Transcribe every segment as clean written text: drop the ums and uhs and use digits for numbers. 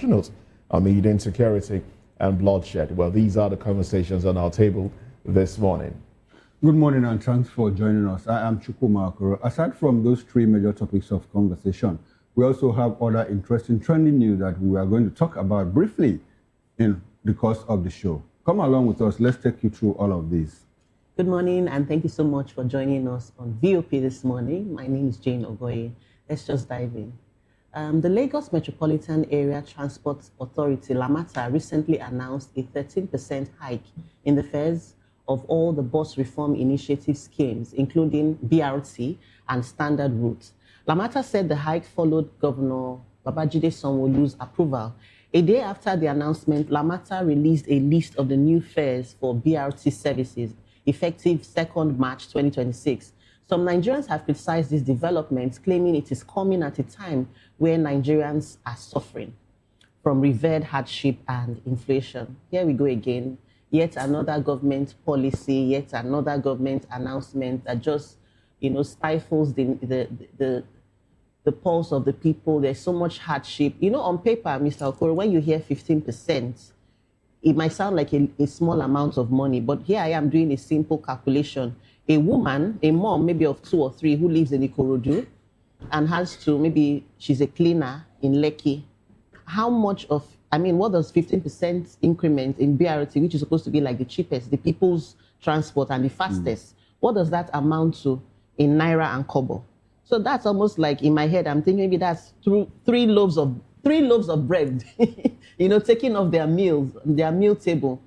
professionals amid insecurity and bloodshed. Well, these are the conversations on our table this morning. Good morning and thanks for joining us. I am Chukwuma. Aside from those three major topics of conversation, we also have other interesting trending news that we are going to talk about briefly in the course of the show. Come along with us. Let's take you through all of these. Good morning, and thank you so much for joining us on VOP this morning. My name is Jane Ogoye. Let's just dive in. The Lagos Metropolitan Area Transport Authority, LAMATA, recently announced a 13% hike in the fares of all the bus reform initiative schemes, including BRT and standard routes. LAMATA said the hike followed Governor Babajide Sanwo-Olu's approval. A day after the announcement, LAMATA released a list of the new fares for BRT services, effective 2nd March 2026. Some Nigerians have criticized this development, claiming it is coming at a time where Nigerians are suffering from revered hardship and inflation. Here we go again. Yet another government policy, yet another government announcement that just, stifles the pulse of the people. There's so much hardship. On paper, Mr. Okoro, when you hear 15%, it might sound like a small amount of money, but here I am doing a simple calculation. A woman, a mom, maybe of 2 or 3, who lives in Ikorodu and has to, maybe she's a cleaner in Lekki. How much of, what does 15% increment in BRT, which is supposed to be like the cheapest, the people's transport and the fastest, what does that amount to in Naira and Kobo? So that's almost like, in my head, I'm thinking maybe that's through three loaves of bread, taking off their meals, their meal table.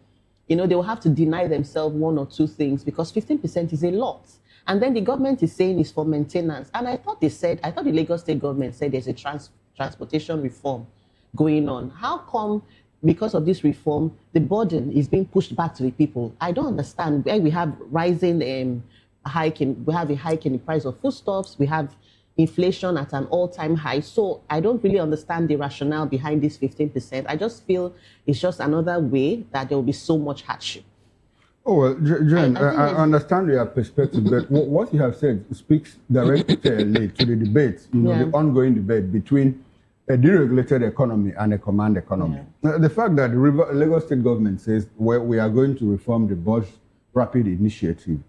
They will have to deny themselves 1 or 2 things because 15% is a lot. And then the government is saying it's for maintenance. And I thought the Lagos State government said there's a transportation reform going on. How come, because of this reform, the burden is being pushed back to the people? I don't understand. Where we have rising hike in the price of foodstuffs, we have inflation at an all-time high. So I don't really understand the rationale behind this 15%. I just feel it's just another way that there will be so much hardship. Oh, well, Jen, I understand your perspective, but what you have said speaks directly to the debate, the ongoing debate between a deregulated economy and a command economy. Yeah. The fact that the Lagos State government says we are going to reform the Bus Rapid Initiative,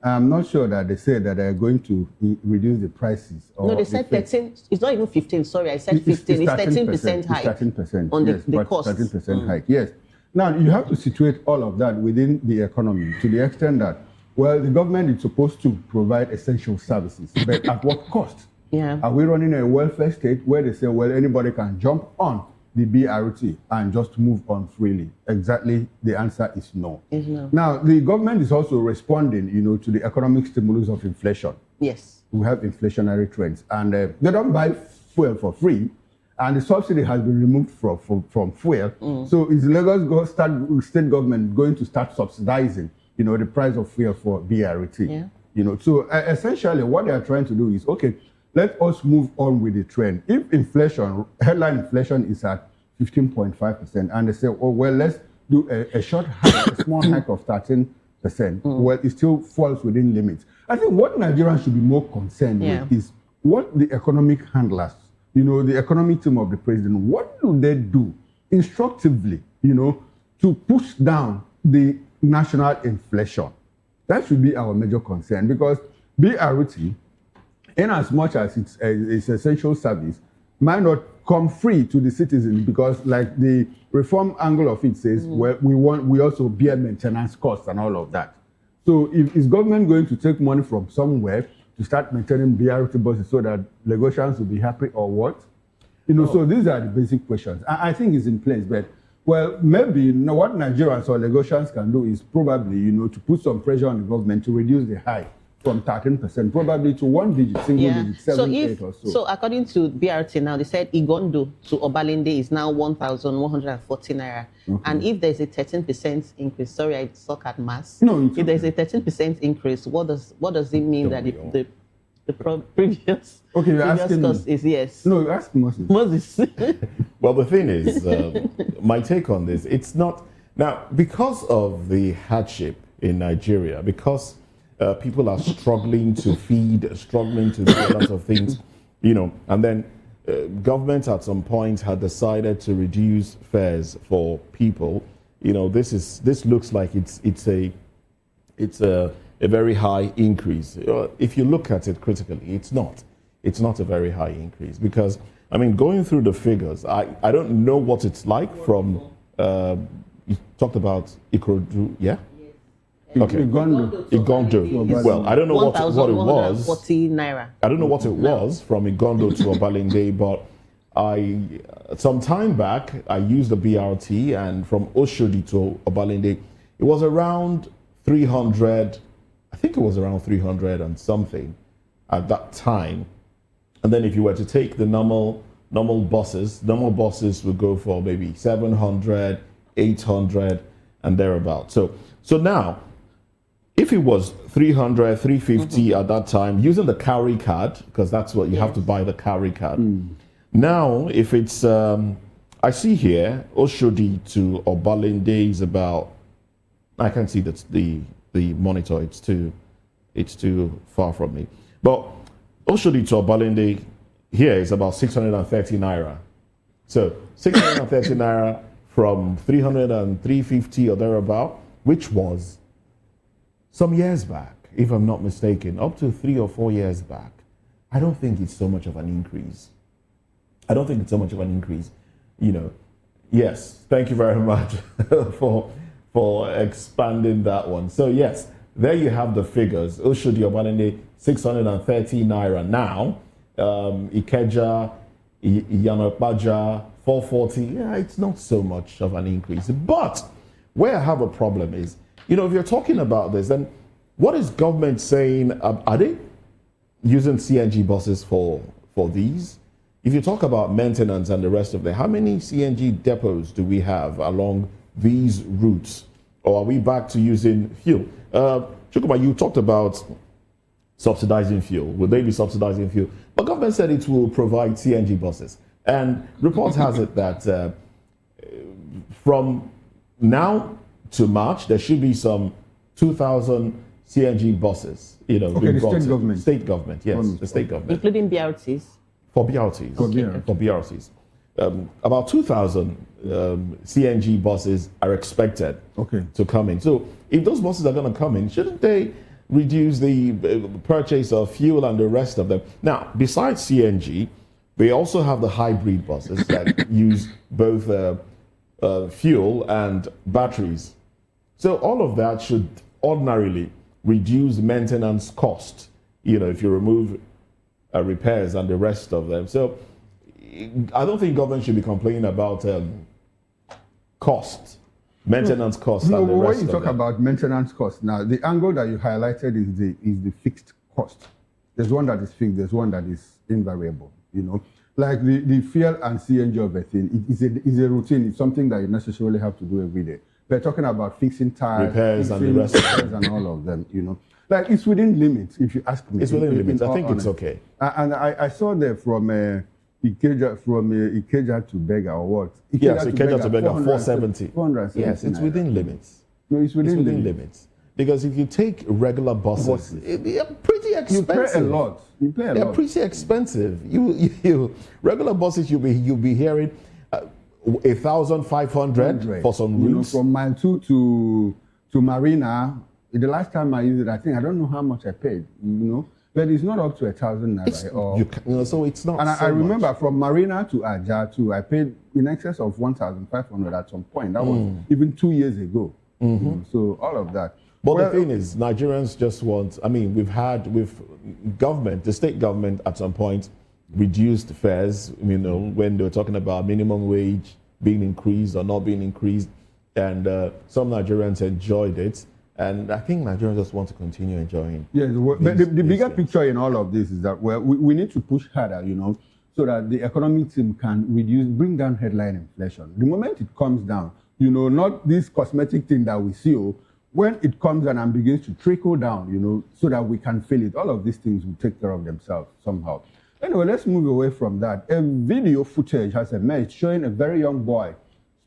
I'm not sure that they said that they're going to reduce the prices. No, they said 13. It's not even 15. Sorry, I said 15. It's 13% hike. 13% on yes, the cost. 13% hike. Yes. Now you have to situate all of that within the economy to the extent that, well, the government is supposed to provide essential services, but at what cost? Yeah. Are we running a welfare state where they say, well, anybody can jump on the BRT and just move on freely? Exactly, the answer is no. No. Now, the government is also responding, to the economic stimulus of inflation. Yes. We have inflationary trends, and they don't buy fuel for free, and the subsidy has been removed from fuel. So is Lagos state government going to start subsidizing, the price of fuel for BRT? Yeah. So essentially what they are trying to do is, okay, let us move on with the trend. If headline inflation is at 15.5%, and they say, oh, well, let's do a short hike, a small hike of 13%, well, it still falls within limits. I think what Nigerians should be more concerned with is what the economic handlers, the economic team of the president, what do they do instructively, to push down the national inflation? That should be our major concern, because BRT, in as much as it's essential service, might not come free to the citizens, because like the reform angle of it says, well, we also bear maintenance costs and all of that. So is government going to take money from somewhere to start maintaining BRT buses so that Lagosians will be happy, or what? So these are the basic questions. I think it's in place, but well, maybe what Nigerians or Lagosians can do is probably, to put some pressure on the government to reduce the hike from 13%, probably to 1 digit, single digit, 7, 8 or so. So according to BRT now, they said Igondo to Obalende is now 1,140 naira. Okay. And if there's a 13% increase, sorry, I suck at maths. No, if there's a 13% increase, what does it mean that the previous cost is yes? No, you're asking Moses. Moses. Well, the thing is, my take on this, it's not, now, because of the hardship in Nigeria, because people are struggling to feed, struggling to do a lot of things, and then government at some point had decided to reduce fares for people. This looks like it's a very high increase. If you look at it critically, it's not. It's not a very high increase because, I mean, going through the figures, I don't know what it's like from, you talked about Ikorodu, yeah? Okay. Igondo. Well, I don't know what it was. 1,140 naira. I don't know what it was from Igondo to Obalende, but some time back, I used the BRT, and from Oshodi to Obalende, it was around 300, I think it was around 300 and something at that time. And then if you were to take the normal buses would go for maybe 700, 800 and thereabout. So now, if it was 300, 350 at that time, using the carry card, because that's what you have to buy the carry card. Now, if it's, I see here, Oshodi to Obalende is about, I can't see the monitor, it's too far from me. But Oshodi to Obalende here is about 630 naira. So 630 naira from 300 and 350 or thereabout, which was some years back, if I'm not mistaken, up to 3 or 4 years back. I don't think it's so much of an increase. Yes, thank you very much for expanding that one. So yes, there you have the figures. Oshodi Obalende 630 naira now. Ikeja, Iyanapaja 440. Yeah, it's not so much of an increase. But where I have a problem is, if you're talking about this, then what is government saying? Are they using CNG buses for these? If you talk about maintenance and the rest of it, how many CNG depots do we have along these routes? Or are we back to using fuel? Chukwuma, you talked about subsidizing fuel. Will they be subsidizing fuel? But government said it will provide CNG buses. And reports has it that from now to March, there should be some 2,000 CNG buses, Okay, the state government. State government, yes, the state government. Including BRTs? For BRTs. Okay. For BRTs. About 2,000 CNG buses are expected to come in. So if those buses are going to come in, shouldn't they reduce the purchase of fuel and the rest of them? Now, besides CNG, they also have the hybrid buses that use both fuel and batteries. So all of that should ordinarily reduce maintenance cost, if you remove repairs and the rest of them. So I don't think government should be complaining about maintenance costs. No, and the when rest you of talk them. about maintenance costs, now the angle that you highlighted is the fixed cost. There's one that is fixed, there's one that is invariable. Like the fuel and CNG of a thing, it's a routine. It's something that you necessarily have to do every day. We're talking about fixing tires, repairs and the rest of them. and all of them. Like it's within limits. If you ask me, It's within limits. I think honesty. it's okay. And I saw there from Ikeja to Bega or what? Yes, Ikeja to Bega, 470. 470. Yes, it's within limits. No, it's within limits. Because if you take regular buses, they're pretty You expensive. pay a lot. They're pretty expensive. You regular buses, you'll be hearing 1,500 for some routes. From mile 2 to Marina. The last time I used it, I don't know how much I paid. But it's not up to 1,000 naira. So it's not. And so I remember much. from Marina to Aja too, I paid in excess of 1,500 at some point. That was even 2 years ago. So all of that. But the thing is, Nigerians just want. I mean, the state government at some point reduced fares. When they were talking about minimum wage being increased or not being increased, and some Nigerians enjoyed it. And I think Nigerians just want to continue enjoying. Yes, but the bigger picture in all of this is that we need to push harder, so that the economic team can bring down headline inflation. The moment it comes down, not this cosmetic thing that we see, when it comes down and begins to trickle down, so that we can feel it, all of these things will take care of themselves somehow. Anyway, let's move away from that. A video footage has emerged showing a very young boy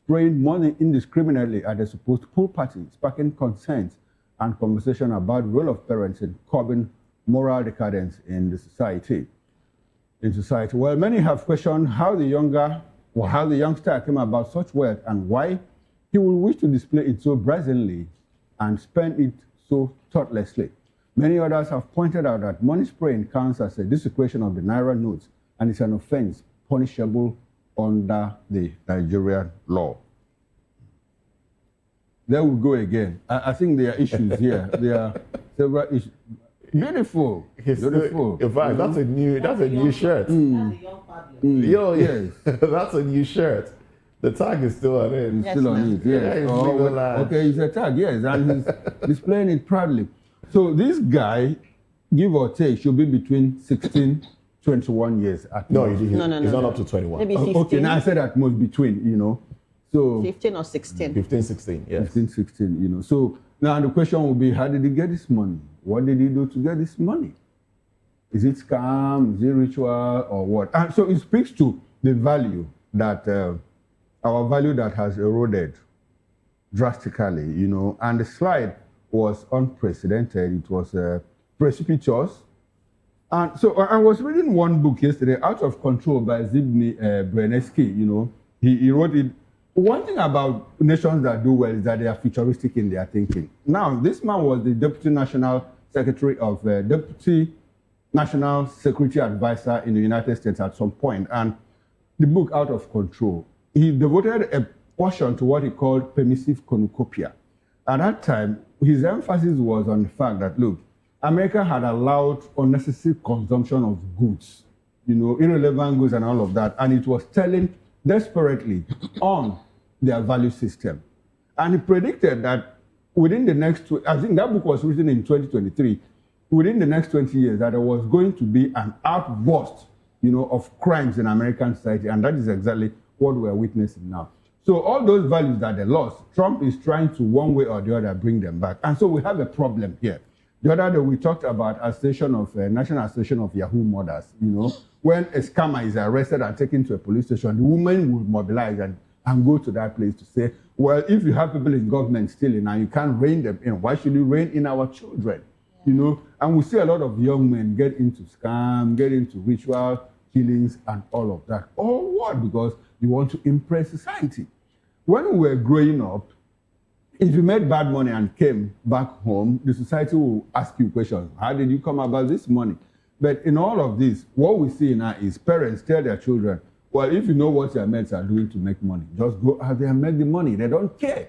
spraying money indiscriminately at a supposed pool party, sparking concerns and conversation about the role of parents in curbing moral decadence in the society. in society? Well, many have questioned how the youngster came about such wealth and why he would wish to display it so brazenly and spend it so thoughtlessly. Many others have pointed out that money spraying counts as a desecration of the Naira notes and is an offense punishable under the Nigerian law. There we go again. I think there are issues here. There are several issues. Beautiful. Beautiful. In fact, that's a new shirt. Yo, yes. That's a new shirt. The tag is still on it. It's still on it, yes. Yeah, Okay, it's a tag, yes, and he's displaying it proudly. So this guy, give or take, should be between 16, 21 years at No, most. he's not up to 21. Maybe 15. Okay, now I said at most between, So 15 or 16. 15, 16, yes. 15, 16, So now the question will be, how did he get this money? What did he do to get this money? Is it scam? Is it ritual or what? And so it speaks to the value that, our value that has eroded drastically, and the slide was unprecedented. It was precipitous. And so I was reading one book yesterday, Out of Control by Zbigniew Brzezinski. He wrote it. One thing about nations that do well is that they are futuristic in their thinking. Now, this man was the Deputy National Secretary of Deputy National Security Advisor in the United States at some point, and the book Out of Control, he devoted a portion to what he called permissive cornucopia. At that time, his emphasis was on the fact that, look, America had allowed unnecessary consumption of goods, irrelevant goods and all of that, and it was telling desperately on their value system. And he predicted that within the next, I think that book was written in 2023, within the next 20 years, that there was going to be an outburst, of crimes in American society, and that is exactly what we're witnessing now. So all those values that they lost, Trump is trying to one way or the other bring them back. And so we have a problem here. The other day we talked about National Association of Yahoo Mothers, when a scammer is arrested and taken to a police station, the women will mobilize and go to that place to say, well, if you have people in government stealing and you can't rein them in, why should you rein in our children? And we see a lot of young men get into scam, get into ritual killings and all of that. All what? Because you want to impress society. When we were growing up, if you made bad money and came back home, the society will ask you questions. How did you come about this money? But in all of this, what we see now is parents tell their children, well, if you know what your mates are doing to make money, just go out there and make the money. They don't care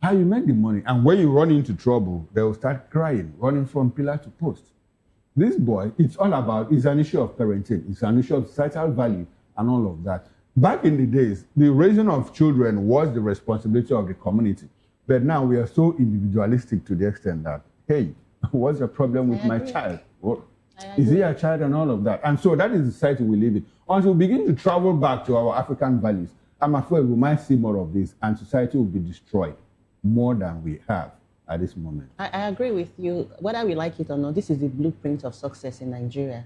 how you make the money. And when you run into trouble, they will start crying, running from pillar to post. This boy, it's an issue of parenting. It's an issue of societal value and all of that. Back in the days, the raising of children was the responsibility of the community. But now we are so individualistic to the extent that, hey, what's the problem with my child? What? Is he a child and all of that? And so that is the society we live in. Until we begin to travel back to our African values, I'm afraid we might see more of this and society will be destroyed more than we have at this moment. I agree with you. Whether we like it or not, this is the blueprint of success in Nigeria.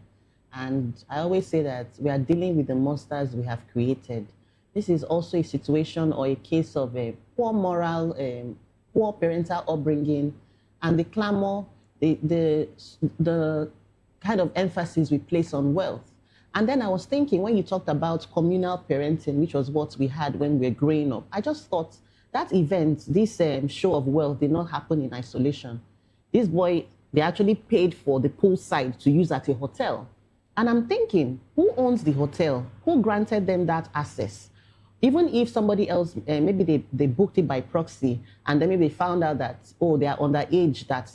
And I always say that we are dealing with the monsters we have created. This is also a situation or a case of a poor moral, poor parental upbringing, and the clamor, the kind of emphasis we place on wealth. And then I was thinking, when you talked about communal parenting, which was what we had when we were growing up, I just thought that event, this show of wealth did not happen in isolation. This boy, they actually paid for the poolside to use at a hotel. And I'm thinking, who owns the hotel? Who granted them that access? Even if somebody else, maybe they booked it by proxy, and then maybe they found out that, oh, they are underage, that,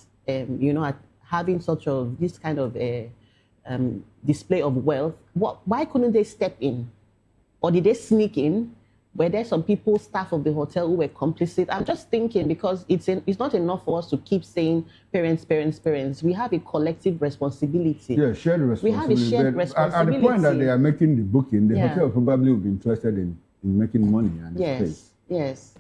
having such of this kind of display of wealth, why couldn't they step in? Or did they sneak in? Were there some people, staff of the hotel, who were complicit? I'm just thinking, because it's not enough for us to keep saying parents, parents, parents. We have a collective responsibility. Yeah, shared responsibility. We have a shared responsibility. At the point that they are making the booking, the hotel probably will be interested in making money and space. Yes.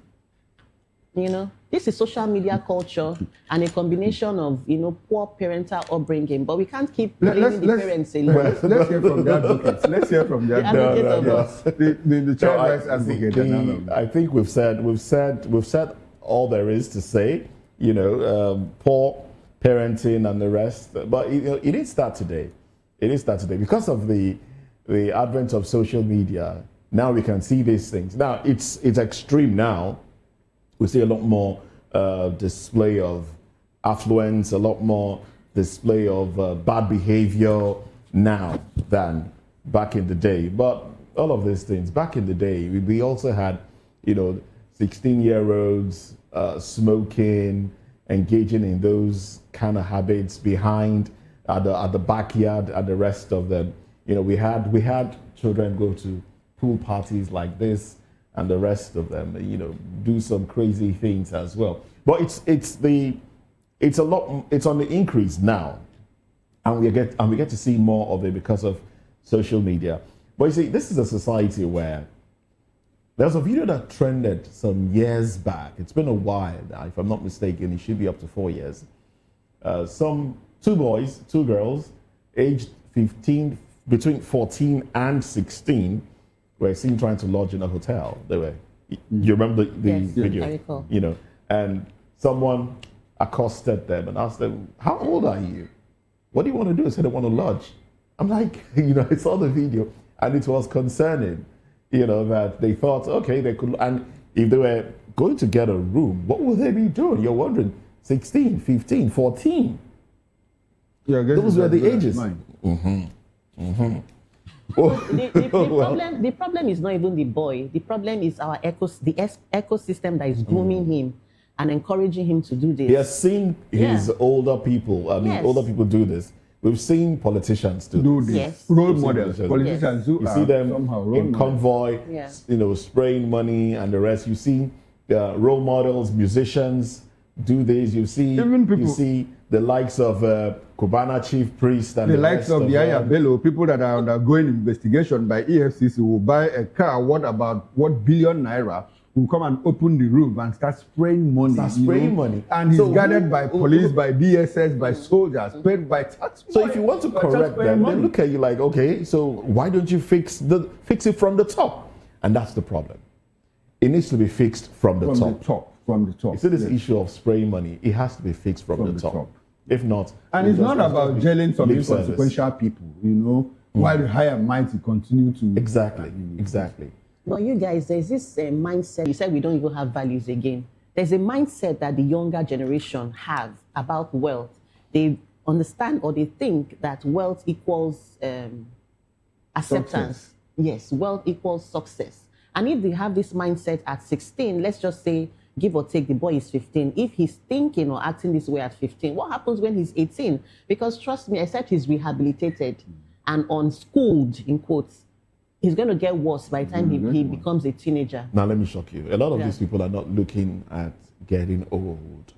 This is social media culture and a combination of, poor parental upbringing, but we can't keep blaming the parents alone. Let's hear from the advocates. Let's hear from the advocates. The child rights advocate. I think we've said all there is to say. Poor parenting and the rest. But it didn't start today. It didn't start today because of the the advent of social media, now we can see these things. Now it's extreme now. We see a lot more display of affluence, a lot more display of bad behavior now than back in the day. But all of these things, back in the day, we also had, 16-year-olds smoking, engaging in those kind of habits behind at the backyard and the rest of them. We had children go to pool parties like this and the rest of them, do some crazy things as well. But it's on the increase now, and we get to see more of it because of social media. But you see, this is a society where there's a video that trended some years back. It's been a while now, if I'm not mistaken. It should be up to 4 years. Some two girls, aged 15, between 14 and 16, were seen trying to lodge in a hotel. They were. You remember the Yes, video? I recall. And someone accosted them and asked them, "How old are you? What do you want to do?" They said, "I want to lodge." I'm like, I saw the video, and it was concerning, that they thought, okay, they could, and if they were going to get a room, what would they be doing? You're wondering, 16, 15, 14. Yeah, I guess Those were the that's ages. mine. The problem is not even the boy. The problem is our ecosystem that is grooming him and encouraging him to do this. He has seen his older people, Yes. older people do this. We've seen politicians do this. Yes. Role You've seen models, politicians who You are see them somehow role in models. convoy, Yeah. spraying money and the rest. You see role models, musicians do this. You see, Even people- you see the likes of Cubana chief priest and The the likes rest of Yaya them. Bello, people that are undergoing investigation by EFCC, will buy a car worth about what billion naira, will come and open the room and start spraying money. Start spraying money. And he's So guarded by police, by DSS, by soldiers, paid by tax. So if you want to correct them, they look at you like, okay, so why don't you fix it from the top? And that's the problem. It needs to be fixed from the top. From the top. You see this Yes. issue of spraying money, it has to be fixed from the top. If not, And it's not about jailing some lip service. inconsequential people, while the higher minds continue to. Exactly. But you guys, there's this mindset. You said we don't even have values again. There's a mindset that the younger generation have about wealth. They understand or they think that wealth equals acceptance. Success. Yes, wealth equals success. And if they have this mindset at 16, let's just say, give or take, the boy is 15. If he's thinking or acting this way at 15, what happens when he's 18? Because trust me, except he's rehabilitated and unschooled, in quotes, he's going to get worse by the time he becomes a teenager. Now let me shock you. A lot of these people are not looking at getting old.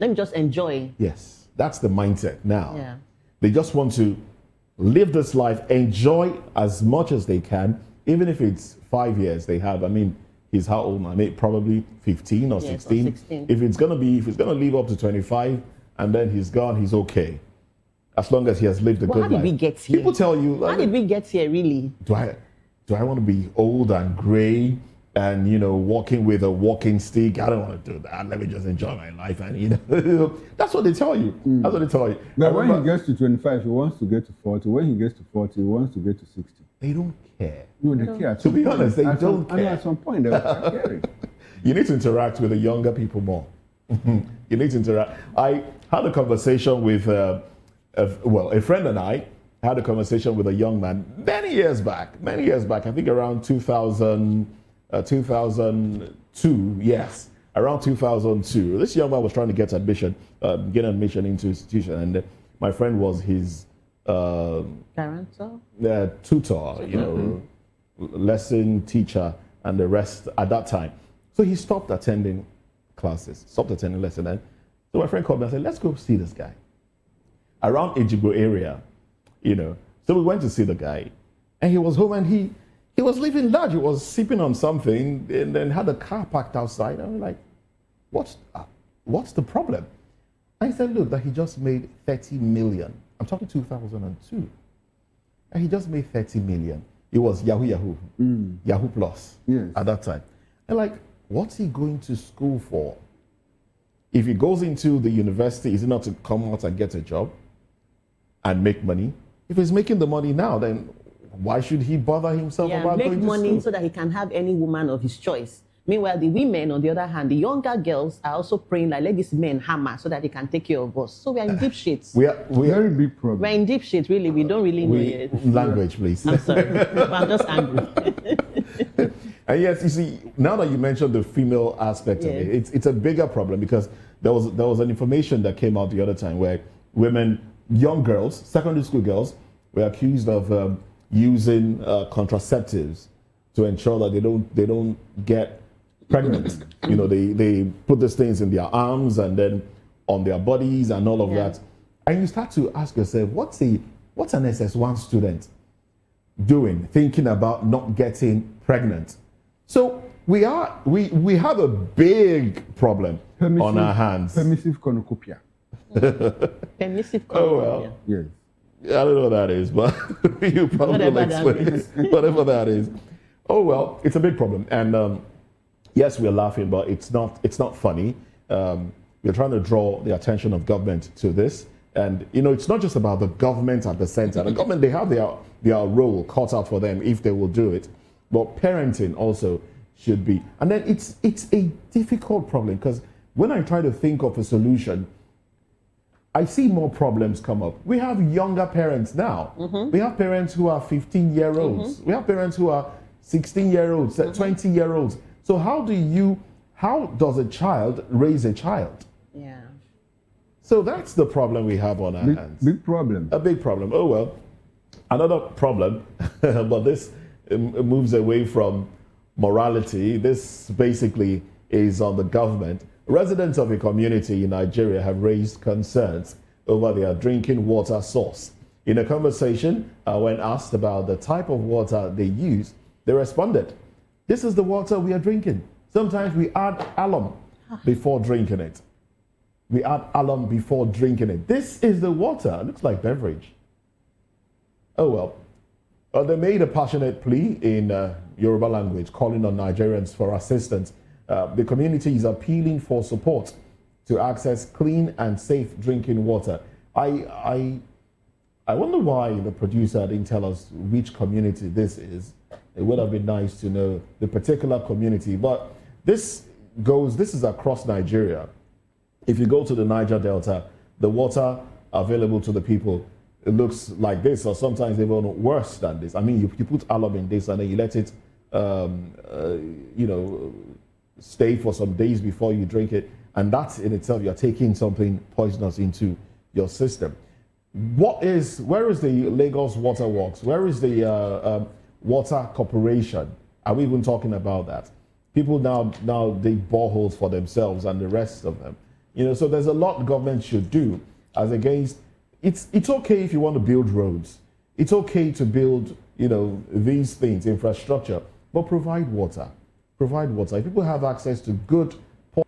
Let me just enjoy. Yes, that's the mindset now. Yeah. They just want to live this life, enjoy as much as they can, even if it's 5 years they have. I mean, he's how old now? I mean, probably 15 or Yes, or 16. 16. If it's gonna live up to 25 and then he's gone, he's okay. As long as he has lived a But good how did life. we get here? People tell you, How did we get here, really? do I want to be old and gray and walking with a walking stick? I don't want to do that. Let me just enjoy my life. And that's what they tell you. That's what they tell you. But when he gets to 25, he wants to get to 40. When he gets to 40, he wants to get to 60. They don't care. No, they care. To be honest, they don't care. At some point, they will start caring. You need to interact with the younger people more. You need to interact. I had a conversation with, a friend and I had a conversation with a young man many years back. I think around 2002. Yes, around 2002. This young man was trying to get admission into institution, and my friend was his Guarantor? tutor, lesson teacher, and the rest at that time. So he stopped attending classes, stopped attending lesson. And so my friend called me and said, "Let's go see this guy." Around Ejigbo area, So we went to see the guy, and he was home, and he was living large. He was sipping on something, and then had a car parked outside. I was like, "What's the problem?" I said, "Look, that he just made 30 million." I'm talking 2002. And he just made 30 million. It was Yahoo Plus Yes. at that time. And like, what's he going to school for? If he goes into the university, is it not to come out and get a job and make money? If he's making the money now, then why should he bother himself about make going to money school? so that he can have any woman of his choice. Meanwhile, the women, on the other hand, the younger girls are also praying like, let these men hammer so that they can take care of us. So we are in deep shits. We are Very big problem. We're in deep shit, really. We don't really know yet. language, please. I'm sorry, but I'm just angry. And yes, you see, now that you mentioned the female aspect of it, it's a bigger problem because there was an information that came out the other time where women, young girls, secondary school girls, were accused of using contraceptives to ensure that they don't get pregnant. You know, they put these things in their arms and then on their bodies and all of that. And you start to ask yourself, what's an SS1 student doing, thinking about not getting pregnant? So we have a big problem on our hands. Permissive cornucopia. Permissive Oh, well. cornucopia. Yes. I don't know what that is, but you probably will Whatever that explain whatever that is. Oh well, it's a big problem, and yes, we're laughing, but it's not funny. We're trying to draw the attention of government to this, and you know, it's not just about the government at the center. The government, they have their role cut out for them if they will do it, but parenting also should be. And then it's a difficult problem because when I try to think of a solution, I see more problems come up. We have younger parents now. We have parents who are 15-year-olds. We have parents who are 16-year-olds, 20-year-olds. So how does a child raise a child? Yeah. So that's the problem we have on our hands. Big problem. A big problem. Oh well. Another problem, but this moves away from morality. This basically is on the government. Residents of a community in Nigeria have raised concerns over their drinking water source. In a conversation, when asked about the type of water they use, they responded, "This is the water we are drinking. Sometimes we add alum before drinking it. We add alum before drinking it. This is the water." It looks like beverage. Oh well. They made a passionate plea in Yoruba language, calling on Nigerians for assistance. The community is appealing for support to access clean and safe drinking water. I wonder why the producer didn't tell us which community this is. It would have been nice to know the particular community, but this is across Nigeria. If you go to the Niger Delta, the water available to the people, it looks like this, or sometimes even worse than this. I mean, you put alum in this and then you let it, stay for some days before you drink it, and that in itself, you're taking something poisonous into your system. Where is the Lagos Water Works? Where is the Water Corporation? Are we even talking about that? People now dig boreholes for themselves and the rest of them. You know, so there's a lot government should do as against. It's okay if you want to build roads. It's okay to build, these things, infrastructure, but provide water. Provide water. If people have access to good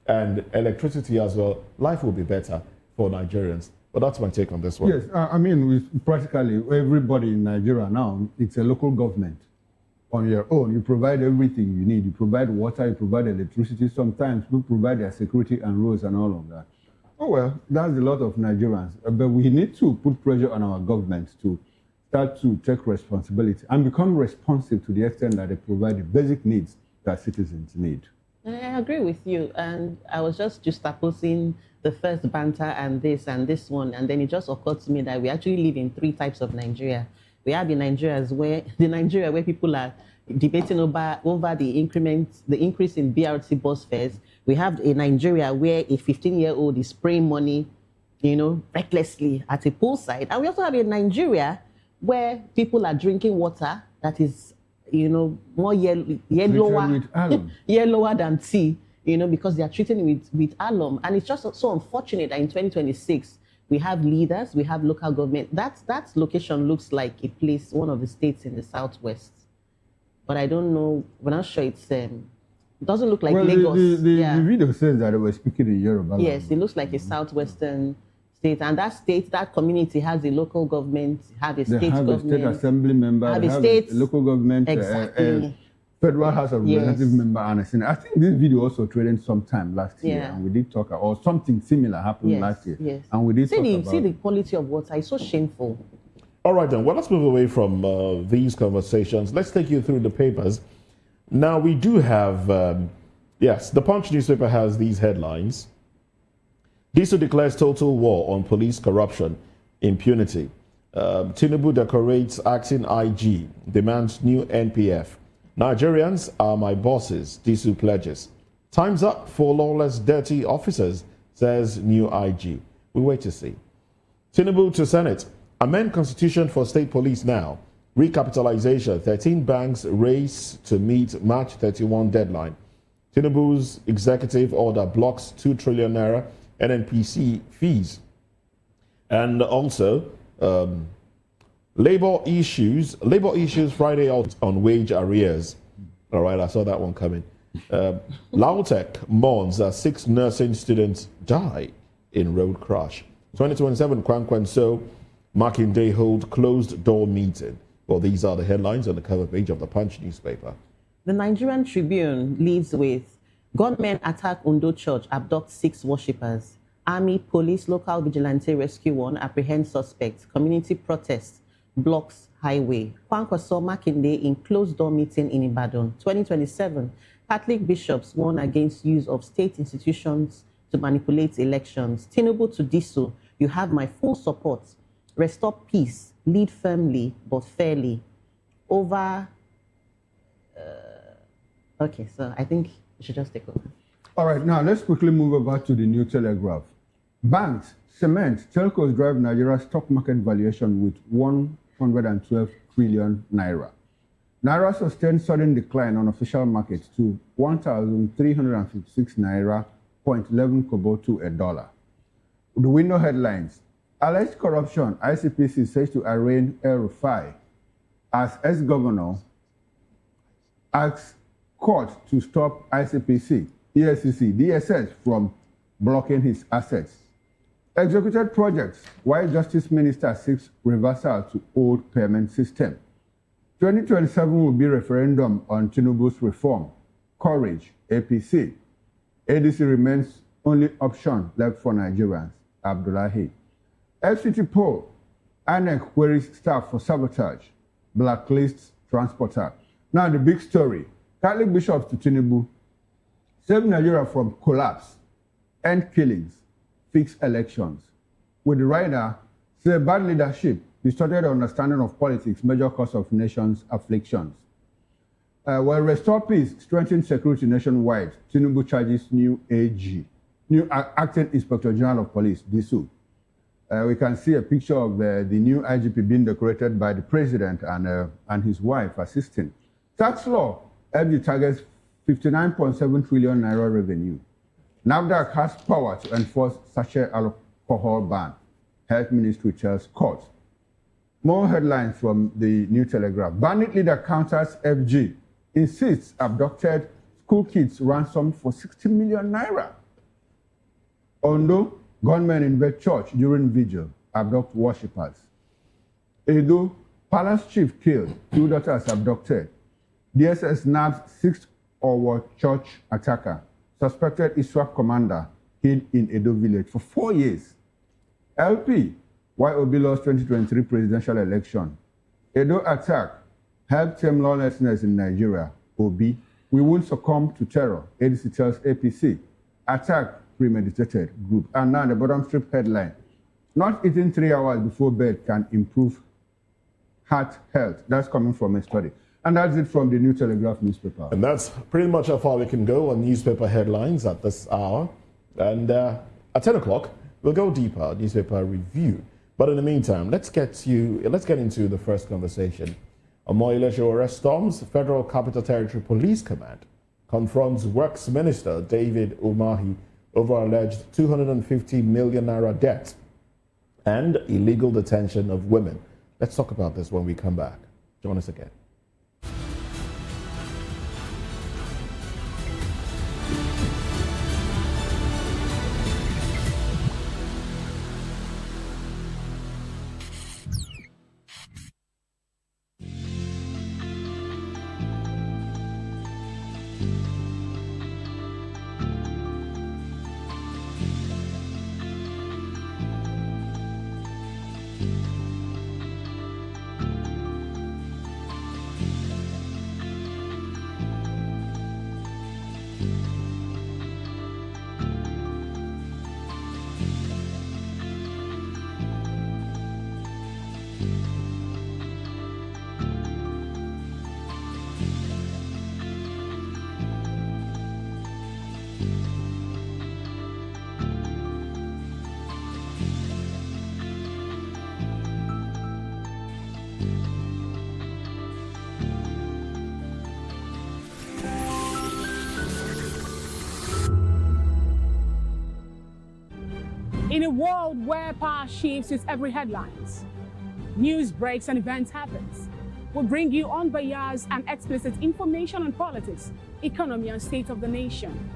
and electricity as well, life will be better for Nigerians. But that's my take on this one. Yes, I mean, with practically everybody in Nigeria now, it's a local government on your own. You provide everything you need. You provide water, you provide electricity. Sometimes you provide their security and roads and all of that. Oh, well, that's a lot of Nigerians. But we need to put pressure on our government to start to take responsibility and become responsive to the extent that they provide the basic needs that citizens need. I agree with you. And I was just juxtaposing the first banter and this one. And then it just occurred to me that we actually live in three types of Nigeria. We have the Nigeria where people are debating over the increase in BRT bus fares. We have a Nigeria where a 15-year-old is spraying money, recklessly at a poolside. And we also have a Nigeria where people are drinking water that is, more yellower than tea, because they are treating it with alum. And it's just so unfortunate that in 2026, we have leaders, we have local government. That location looks like a place, one of the states in the southwest. But I don't know, we're not sure it doesn't look like Lagos. The video says that they were speaking in Yoruba. Yes, it looks like a southwestern state. And that community has a local government, have a state government. A state assembly member, have a local government, exactly. Federal House of Representative member, and I think this video also trended sometime last year, and we did talk, or something similar happened last year. Yes. And we did see the quality of water is so shameful. All right, then. Well, let's move away from these conversations. Let's take you through the papers. Now, we do have, yes, the Punch newspaper has these headlines. Diesel declares total war on police corruption, impunity. Tinubu decorates acting IG, demands new NPF. Nigerians are my bosses, Diesel pledges. Time's up for lawless, dirty officers, says new IG. We wait to see. Tinubu to Senate. Amend constitution for state police now. Recapitalization. 13 banks race to meet March 31 deadline. Tinubu's executive order blocks 2 trillion naira NNPC fees. And also, labor issues Friday out on wage arrears. All right, I saw that one coming. Lautech mourns that 6 nursing students die in road crash. 2027 Kwankwanso Makinde hold closed door meeting. Well, these are the headlines on the cover page of the Punch newspaper. The Nigerian Tribune leads with gunmen attack Ondo church, abduct 6 worshippers. Army, police, local vigilante rescue 1, apprehend suspects. Community protest blocks highway. Kwankwaso Makinde in closed door meeting in Ibadan. 2027 Catholic bishops warn against use of state institutions to manipulate elections. Tinubu to Diso, you have my full support. Restore peace, lead firmly but fairly. Over. Okay, so I think we should just take over. All right, now let's quickly move over to the New Telegraph. Banks, cement, telcos drive Nigeria's stock market valuation with 112 trillion naira. Naira sustained sudden decline on official markets to 1,356 naira, 0.11 kobo to a dollar. The window headlines. Alleged corruption, ICPC says to arraign El-Rufai as ex-governor asks court to stop ICPC, EFCC, DSS from blocking his assets. Executed projects, while Justice Minister seeks reversal to old payment system. 2027 will be referendum on Tinubu's reform. Courage, APC. ADC remains only option left for Nigerians. Abdullahi. FCT poll, INEC queries staff for sabotage, blacklists transporter. Now the big story, Catholic bishops to Tinubu, save Nigeria from collapse, end killings, fix elections. With the rider, say bad leadership, distorted understanding of politics, major cause of nations' afflictions. While restore peace, strengthen security nationwide, Tinubu charges new AG, new acting Inspector General of Police, Disu. We can see a picture of the new IGP being decorated by the president and his wife assisting. Tax law, FG targets 59.7 trillion naira revenue. NAFDAC has power to enforce sachet alcohol ban. Health Ministry tells court. More headlines from the New Telegraph. Bandit leader counters FG, insists abducted school kids ransomed for 60 million naira. Ondo, gunmen invade church during vigil, abduct worshippers. Edo, palace chief killed, 2 daughters abducted. DSS nabs 6th Owo church attacker, suspected ISWAP commander, hid in Edo village for 4 years. LP, why Obi lost 2023 presidential election. Edo attack, help tame lawlessness in Nigeria. Obi, we won't succumb to terror. ADC tells APC, attack premeditated group. And now the bottom strip headline, not eating 3 hours before bed can improve heart health. That's coming from a study. And that's it from the New Telegraph newspaper. And that's pretty much how far we can go on newspaper headlines at this hour. And at 10 o'clock, we'll go deeper, newspaper review. But in the meantime, let's get into the first conversation. Omoyele Sowore storms Federal Capital Territory Police Command, confronts Works Minister David Umahi over alleged 250 million naira debt and illegal detention of women. Let's talk about this when we come back. Join us again. In a world where power shifts with every headlines, news breaks and events happens, we bring you unbiased and explicit information on politics, economy, and state of the nation.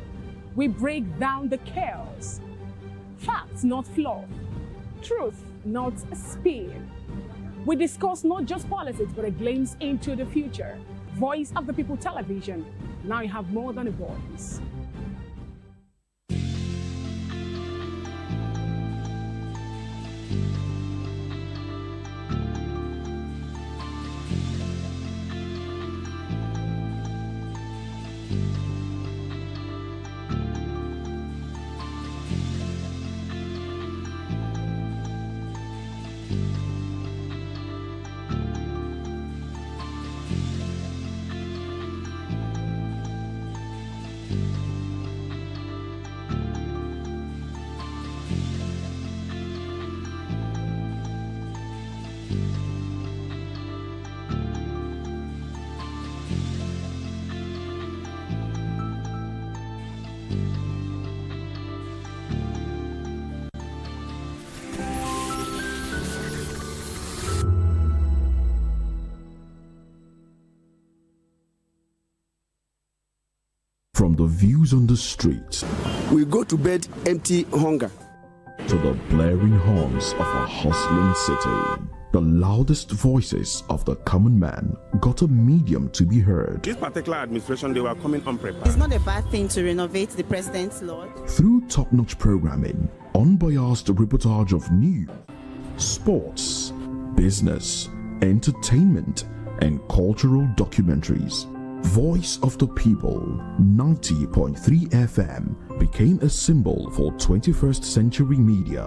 We break down the chaos. Facts, not fluff. Truth, not spin. We discuss not just politics, but a glimpse into the future. Voice of the People Television. Now you have more than a voice. From the views on the streets we go to bed empty hunger to the blaring horns of a hustling city, the loudest voices of the common man got a medium to be heard. This particular administration, they were coming unprepared. It's not a bad thing to renovate the president's lodge. Through top-notch programming, unbiased reportage of news, sports, business, entertainment, and cultural documentaries, Voice of the People 90.3 FM became a symbol for 21st century media.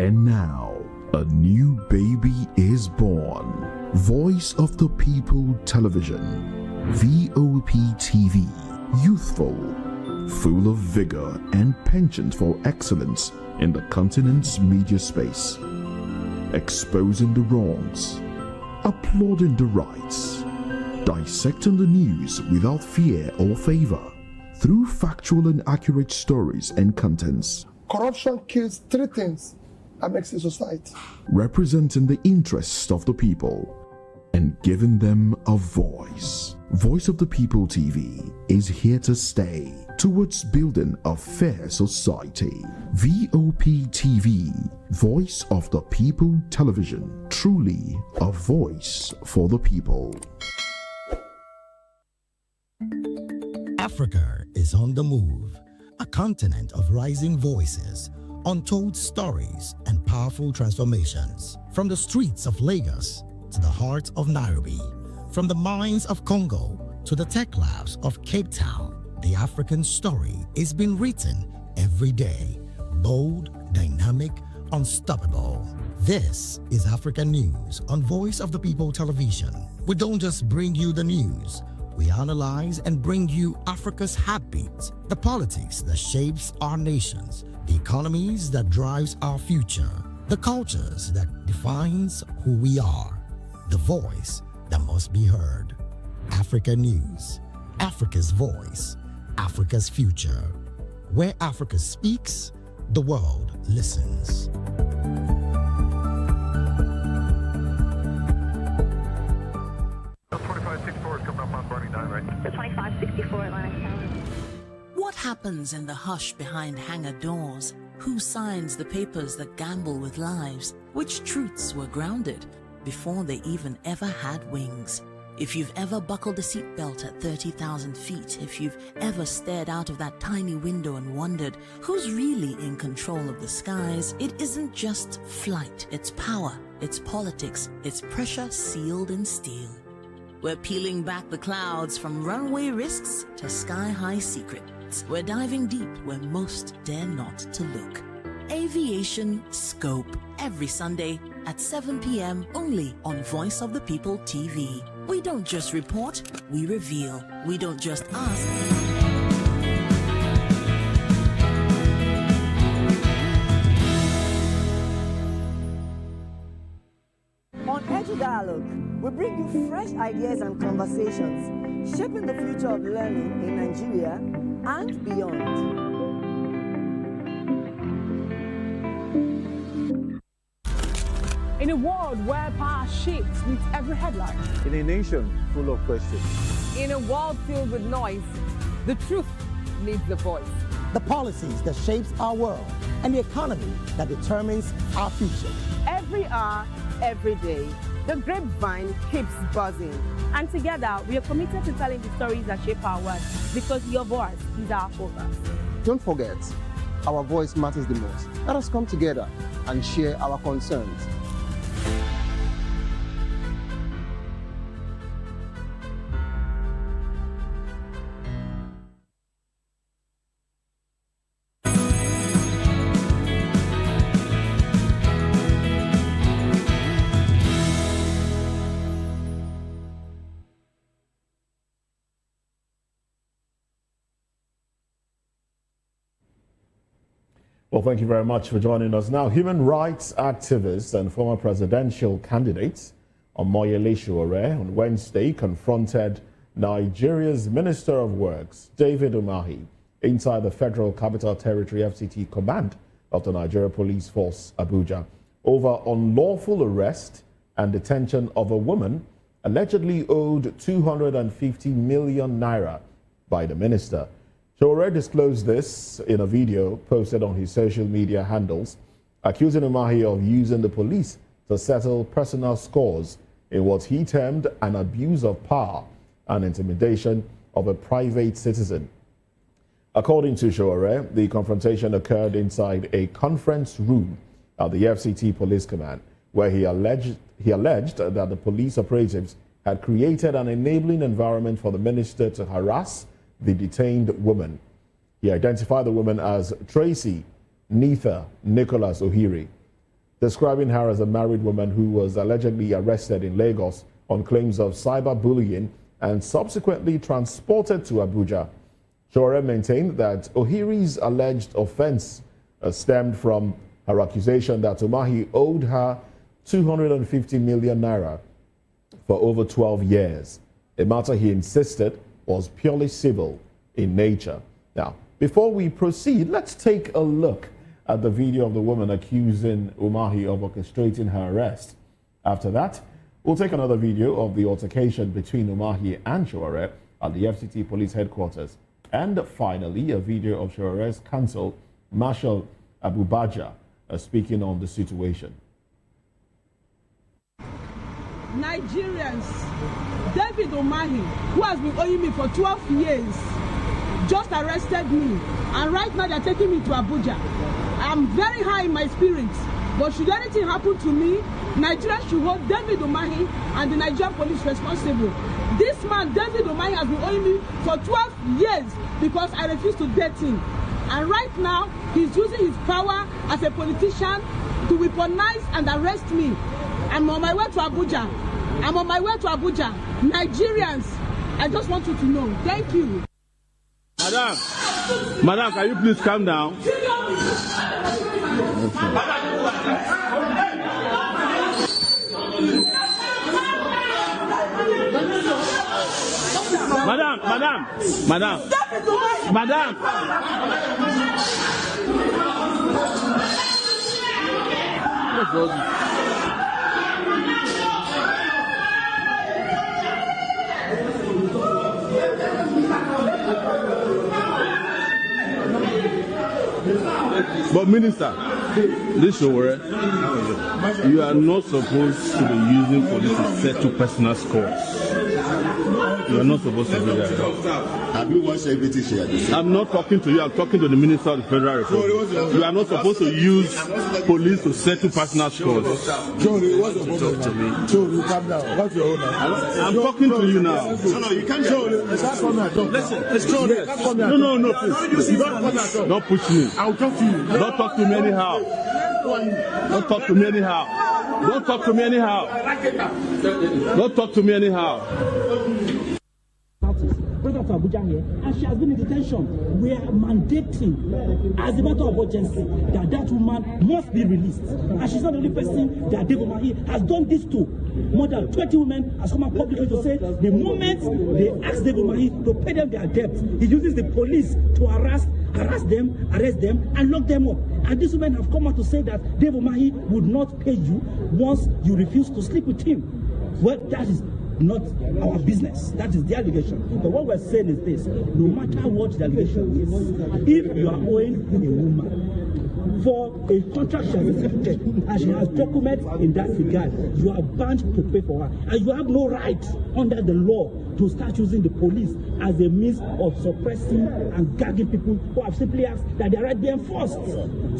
And now, a new baby is born. Voice of the People Television, VOP TV, youthful, full of vigor and penchant for excellence in the continent's media space, exposing the wrongs, applauding the rights, dissecting the news without fear or favor, through factual and accurate stories and contents. Corruption kills three things that makes a society. Representing the interests of the people and giving them a voice. Voice of the People TV is here to stay towards building a fair society. VOP TV, Voice of the People Television, truly a voice for the people. Africa is on the move, a continent of rising voices, untold stories, and powerful transformations. From the streets of Lagos to the heart of Nairobi, from the mines of Congo to the tech labs of Cape Town, the African story is being written every day. Bold, dynamic, unstoppable. This is African News on Voice of the People Television. We don't just bring you the news. We analyze and bring you Africa's heartbeat, the politics that shapes our nations, the economies that drives our future, the cultures that defines who we are, the voice that must be heard. Africa News, Africa's voice, Africa's future. Where Africa speaks, the world listens. The 2564 Atlantic Tower. What happens in the hush behind hangar doors? Who signs the papers that gamble with lives? Which truths were grounded before they even ever had wings? If you've ever buckled a seatbelt at 30,000 feet, if you've ever stared out of that tiny window and wondered who's really in control of the skies, it isn't just flight, it's power, it's politics, it's pressure sealed in steel. We're peeling back the clouds from runway risks to sky-high secrets. We're diving deep where most dare not to look. Aviation Scope, every Sunday at 7 p.m. only on Voice of the People TV. We don't just report, we reveal. We don't just ask, We bring you fresh ideas and conversations, shaping the future of learning in Nigeria and beyond. In a world where power shifts with every headline. In a nation full of questions. In a world filled with noise, the truth needs a voice. The policies that shapes our world and the economy that determines our future. Every hour, every day, the grapevine keeps buzzing. And together, we are committed to telling the stories that shape our world, because your voice is our focus. Don't forget, our voice matters the most. Let us come together and share our concerns. Well, thank you very much for joining us. Now, human rights activist and former presidential candidate Umahi Sowore on Wednesday confronted Nigeria's Minister of Works, David Umahi, inside the Federal Capital Territory FCT command of the Nigeria Police Force, Abuja, over unlawful arrest and detention of a woman allegedly owed 250 million naira by the minister. Sowore disclosed this in a video posted on his social media handles, accusing Umahi of using the police to settle personal scores in what he termed an abuse of power and intimidation of a private citizen. According to Sowore, the confrontation occurred inside a conference room at the FCT Police Command, where he alleged that the police operatives had created an enabling environment for the minister to harass the detained woman. He identified the woman as Tracy Neitha Nicholas Ohiri, describing her as a married woman who was allegedly arrested in Lagos on claims of cyberbullying and subsequently transported to Abuja. Sowore maintained that Ohiri's alleged offense stemmed from her accusation that Umahi owed her 250 million naira for over 12 years, a matter he insisted was purely civil in nature. Now, before we proceed, let's take a look at the video of the woman accusing Umahi of orchestrating her arrest. After that, we'll take another video of the altercation between Umahi and Sowore at the FCT police headquarters. And finally, a video of Sowore's counsel, Marshal Abuja, speaking on the situation. Nigerians, David Umahi, who has been owing me for 12 years, just arrested me, and right now they're taking me to Abuja. I'm very high in my spirits, but should anything happen to me, Nigeria should hold David Umahi and the Nigerian police responsible. This man, David Umahi, has been owing me for 12 years because I refused to date him. And right now, he's using his power as a politician to weaponize and arrest me. I'm on my way to Abuja. I'm on my way to Abuja. Nigerians, I just want you to know. Thank you. Madam, can you please calm down? Madam. But Minister, this Sowore, you are not supposed to be using police to settle personal scores. You are not supposed to do that. Have you watched everything she had? I'm not talking to you, I'm talking to the Minister of the Federal Republic. You are not supposed to use police to settle personal scores. Johnny, what's the problem? Talk to me. Johnny, calm down. What's your own? I'm talking to you now. No, you can't. Listen, it's Johnny. No, please. Don't push me. I'll talk to you. Don't talk to me anyhow. Don't talk to me anyhow. Don't talk to me anyhow. Don't talk to me anyhow. transferred her to Abuja here, and she has been in detention. We are mandating, as a matter of urgency, that that woman must be released. And she's not the only person that Dave Umahi has done this to. More than 20 women has come out publicly to say the moment they ask Dave Umahi to pay them their debt, he uses the police to arrest them, and lock them up. And these women have come out to say that Dave Umahi would not pay you once you refuse to sleep with him. Well, that is not our business. That is the allegation. But what we're saying is this: no matter what the allegation is, if you are owing a woman for a contract she has accepted and she has documents in that regard, you are bound to pay for her, and you have no right under the law to start using the police as a means of suppressing and gagging people who have simply asked that their right be enforced.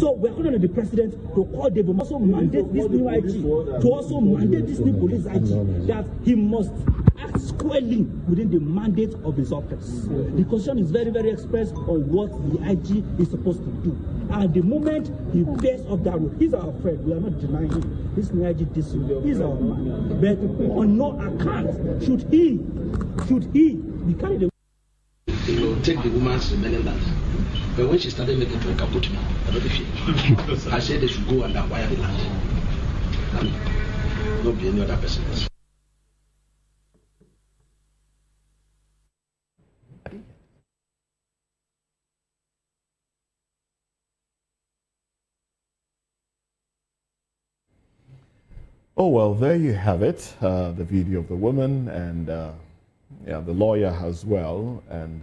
So we're calling on the president to call Dave Umahi, also mandate this new IG, to also mandate this new police IG, that he must act squarely within the mandate of his office. The constitution is very, very express on what the IG is supposed to do. And the moment he bears up that road, he's our friend. We are not denying him. This new IG he's our man. But on no account should he be carried away. They will take the woman's remaining land. But when she started making to put me, I said they should go and acquire the land. And not be any other person else. Oh, well, there you have it, the video of the woman and yeah, the lawyer as well, and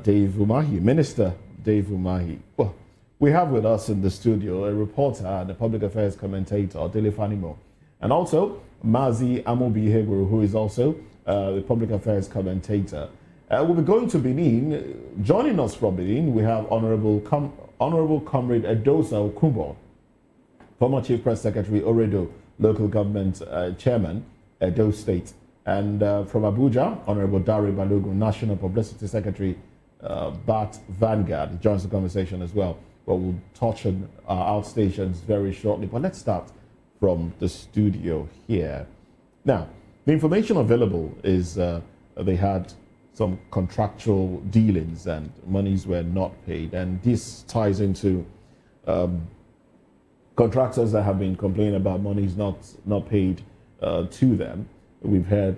Dave Umahi, Minister Dave Umahi. Well, we have with us in the studio a reporter and a public affairs commentator, Dele Fanimo, and also Mazi Amobi Heguru, who is also the public affairs commentator. We'll be going to Benin. Joining us from Benin, we have Honorable Comrade Edosa Okumbo, former Chief Press Secretary Oredo, Local Government Chairman, Edo State. And from Abuja, Honorable Dari Balogun, National Publicity Secretary, BAT Vanguard. He joins the conversation as well. Well, we'll touch on our outstations very shortly. But let's start from the studio here. Now, the information available is they had some contractual dealings and monies were not paid. And this ties into contractors that have been complaining about monies not paid to them. We've had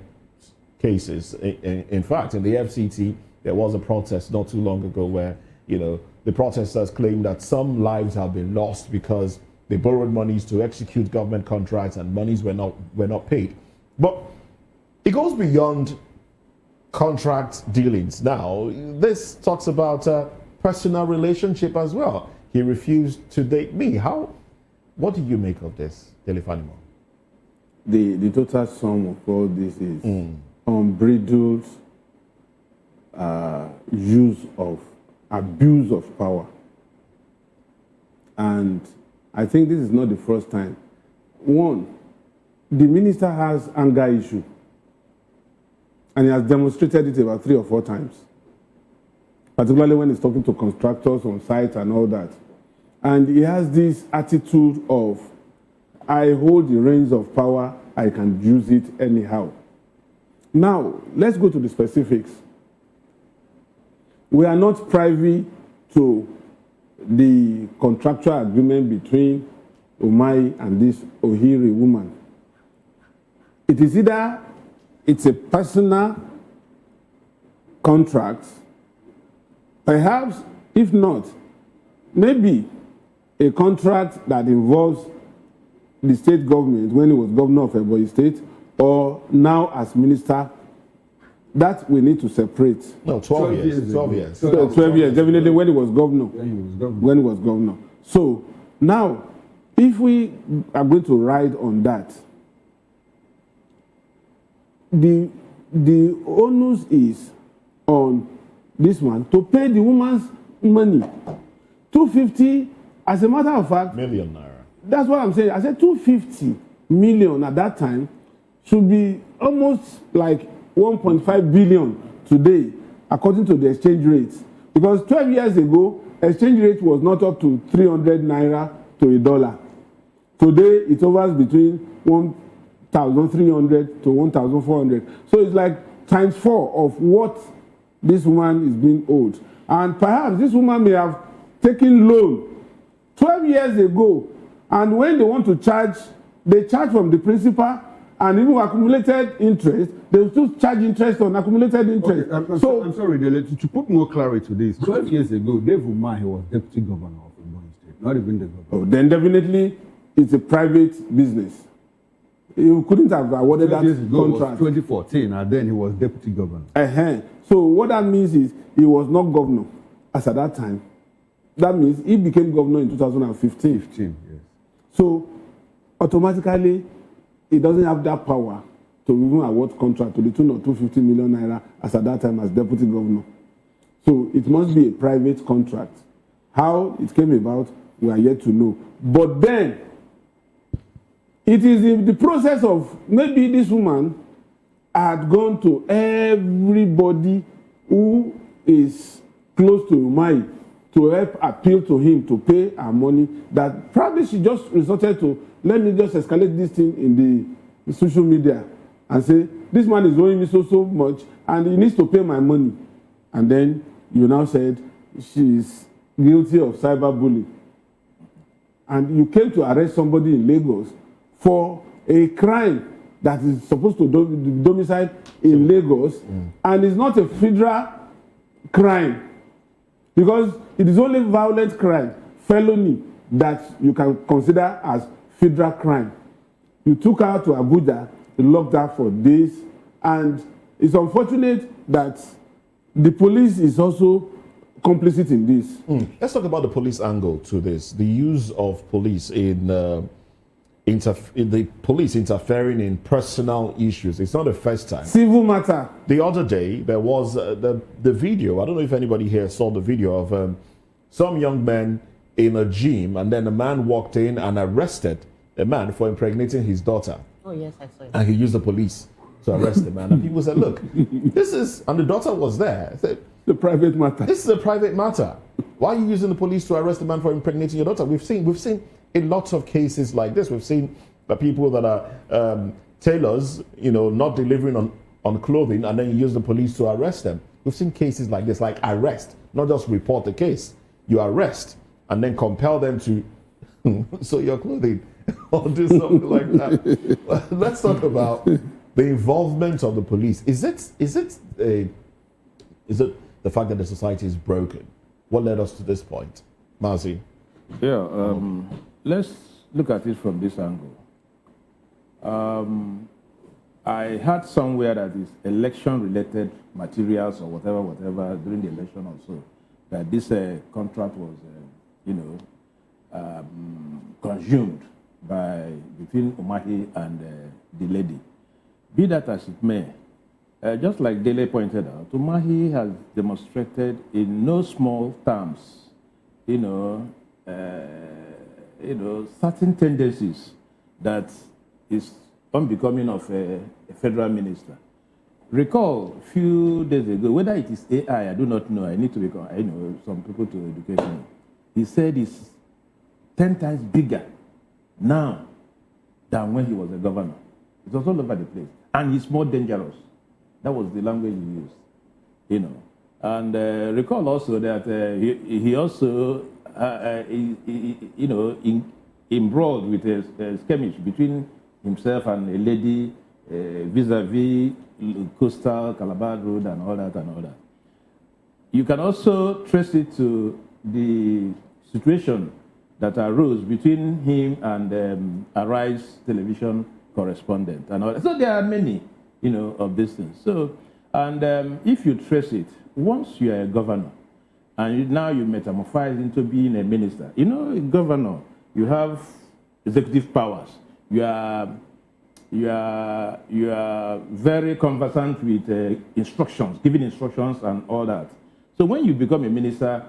cases. In fact, in the FCT, there was a protest not too long ago where, you know, the protesters claimed that some lives have been lost because they borrowed monies to execute government contracts and monies were not paid. But it goes beyond contract dealings. Now, this talks about personal relationship as well. He refused to date me. What do you make of this, Dele Fanimo? The total sum of all this is unbridled abuse of power. And I think this is not the first time. One, the minister has anger issue. And he has demonstrated it about 3 or 4 times. Particularly when he's talking to contractors on site and all that. And he has this attitude of, I hold the reins of power, I can use it anyhow. Now, let's go to the specifics. We are not privy to the contractual agreement between Umahi and this Ohiri woman. It is either it's a personal contract, perhaps, if not, maybe a contract that involves the state government when he was governor of Ebonyi State, or now as minister, that we need to separate. No, 12 years. 12 years. 12 years, definitely when he was governor. When he was governor. So now, if we are going to ride on that, the onus is on this one to pay the woman's money. 250, as a matter of fact, million naira. That's what I'm saying. I said 250 million at that time should be almost like 1.5 billion today, according to the exchange rates. Because 12 years ago, exchange rate was not up to 300 naira to $1. Today, it hovers between 1,300 to 1,400. So it's like times 4 of what this woman is being owed. And perhaps this woman may have taken loan 12 years ago, and when they want to charge, they charge from the principal and even accumulated interest. They will still charge interest on accumulated interest. Okay, I'm sorry, to put more clarity to this, 12 years ago, Dave Umahi was deputy governor of Umahi State, not even the governor. Oh, then definitely it's a private business. You couldn't have awarded that contract. 2014, and then he was deputy governor. So what that means is he was not governor as at that time. That means he became governor in 2015. Yes. So automatically, he doesn't have that power to even award contract to the tune of 250 million naira as at that time as deputy governor. So it must be a private contract. How it came about, we are yet to know. But then, it is in the process of maybe this woman had gone to everybody who is close to Umahi to help appeal to him to pay her money, that probably she just resorted to, let me just escalate this thing in the social media and say, this man is owing me so much and he needs to pay my money. And then you now said she is guilty of cyberbullying. And you came to arrest somebody in Lagos for a crime that is supposed to be domiciled in Lagos, and it's not a federal crime, because it is only violent crime, felony, that you can consider as federal crime. You took her to Abuja, you locked her for days, and it's unfortunate that the police is also complicit in this. Let's talk about the police angle to this. The use of police in the police interfering in personal issues. It's not the first time. Civil matter. The other day, there was the video. I don't know if anybody here saw the video of some young men in a gym, and then a man walked in and arrested a man for impregnating his daughter. Oh, yes, I saw it. And he used the police to arrest the man. And people said, look, this is, and the daughter was there. I said, the private matter. This is a private matter. Why are you using the police to arrest a man for impregnating your daughter? We've seen in lots of cases like this. We've seen the people that are tailors, not delivering on clothing, and then you use the police to arrest them. We've seen cases like this, like arrest, not just report the case. You arrest and then compel them to sew your clothing or do something like that. Let's talk about the involvement of the police. Is it the fact that the society is broken? What led us to this point? Mazi? Yeah, let's look at it from this angle. I heard somewhere that is election-related materials or whatever during the election or so, that this contract was, consumed between Umahi and the lady. Be that as it may, just like Dele pointed out, Umahi has demonstrated in no small terms, certain tendencies that is unbecoming of a federal minister. Recall a few days ago, whether it is AI, I do not know. I need to some people to educate me. He said it's 10 times bigger now than when he was a governor. It was all over the place. And he's more dangerous. That was the language he used, And recall also that he also, embroiled with a skirmish between himself and a lady vis-a-vis Coastal Calabar Road and all that. You can also trace it to the situation that arose between him and Arise television correspondent and all that. So there are many, of these things. So, and if you trace it, once you are a governor and now you metamorphose into being a minister, a governor, you have executive powers. You are very conversant with instructions, giving instructions and all that. So when you become a minister,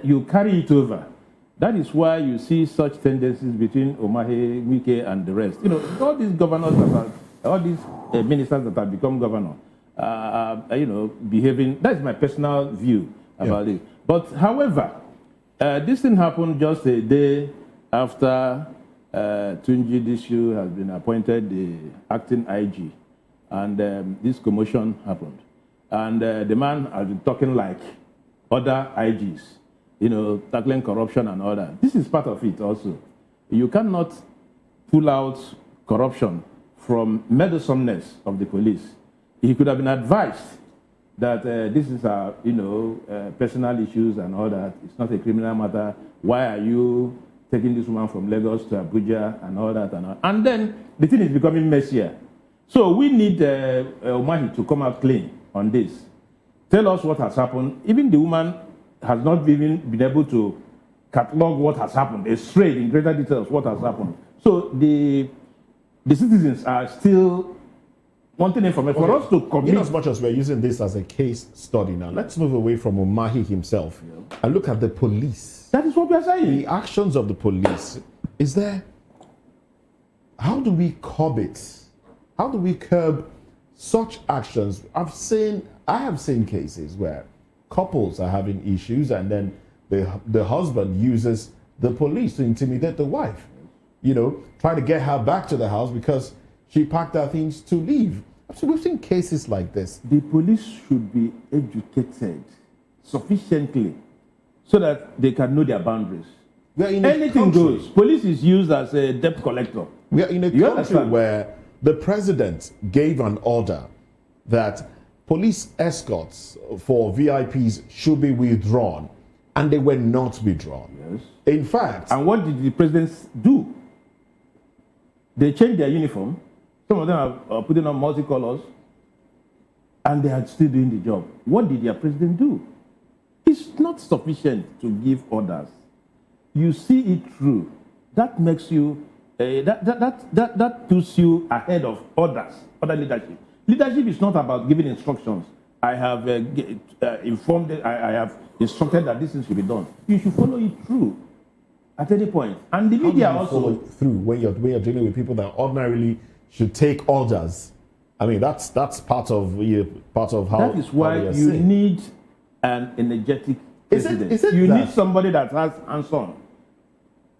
you carry it over. That is why you see such tendencies between Umahi, Wike, and the rest. All these governors all these ministers that have become governor, behaving. That's my personal view about it. But however, this thing happened just a day after Tunji Dishu has been appointed the acting IG, and this commotion happened. And the man has been talking like other IGs, tackling corruption and all that. This is part of it also. You cannot pull out corruption from meddlesomeness of the police. He could have been advised that this is personal issues and all that. It's not a criminal matter. Why are you taking this woman from Lagos to Abuja and all that and all? And then the thing is becoming messier. So we need Umahi to come out clean on this. Tell us what has happened. Even the woman has not even been able to catalog what has happened, straight in greater details what has happened. So the citizens are still wanting information. For us to commit. In as much as we're using this as a case study now, let's move away from Umahi himself and look at the police. That is what we are saying. The actions of the police. How do we curb it? How do we curb such actions? I have seen cases where couples are having issues and then the husband uses the police to intimidate the wife, trying to get her back to the house because she packed her things to leave. So we've seen cases like this. The police should be educated sufficiently so that they can know their boundaries. Anything goes. Police is used as a debt collector. We are in a country where the president gave an order that police escorts for VIPs should be withdrawn, and they were not withdrawn. Yes. In fact... And what did the presidents do? They changed their uniform. Some of them are putting on multicolors, and they are still doing the job. What did their president do? It's not sufficient to give orders. You see it through. That makes you, that puts you ahead of others, other leadership. Leadership is not about giving instructions. I have informed, I have instructed that this thing should be done. You should follow it through at any point. And the media also follow it through when you're dealing with people that ordinarily should take orders. I mean, that's part of how. That is why you need an energetic president. You need somebody that has hands-on.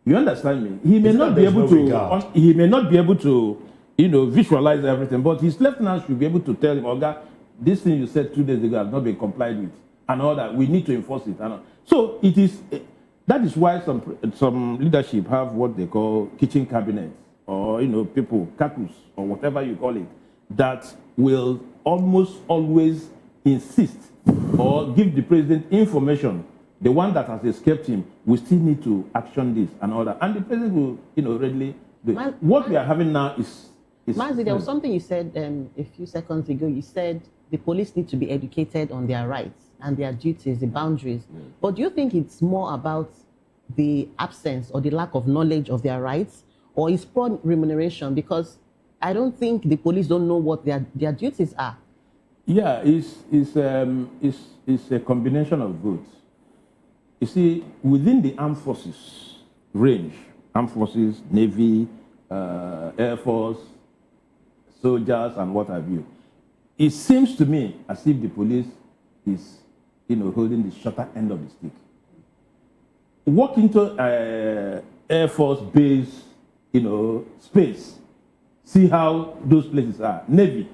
You understand me? He may not be able to. He may not be able to, visualize everything. But his lieutenant should be able to tell him, "Oga, this thing you said 2 days ago has not been complied with, and all that. We need to enforce it." So it is. That is why some leadership have what they call kitchen cabinets, or people, caucus, or whatever you call it, that will almost always insist or give the president information. The one that has escaped him, we still need to action this and all that. And the president will, readily do it. What we are having now is Mazi, there was something you said a few seconds ago. You said the police need to be educated on their rights and their duties, the boundaries. Yes. But do you think it's more about the absence or the lack of knowledge of their rights, or is poor remuneration? Because I don't think the police don't know what their duties are. Yeah, it's a combination of both. You see, within the armed forces range, armed forces, Navy, Air Force, soldiers, and what have you, it seems to me as if the police is, holding the shorter end of the stick. Walk into Air Force base, space, see how those places are. Navy,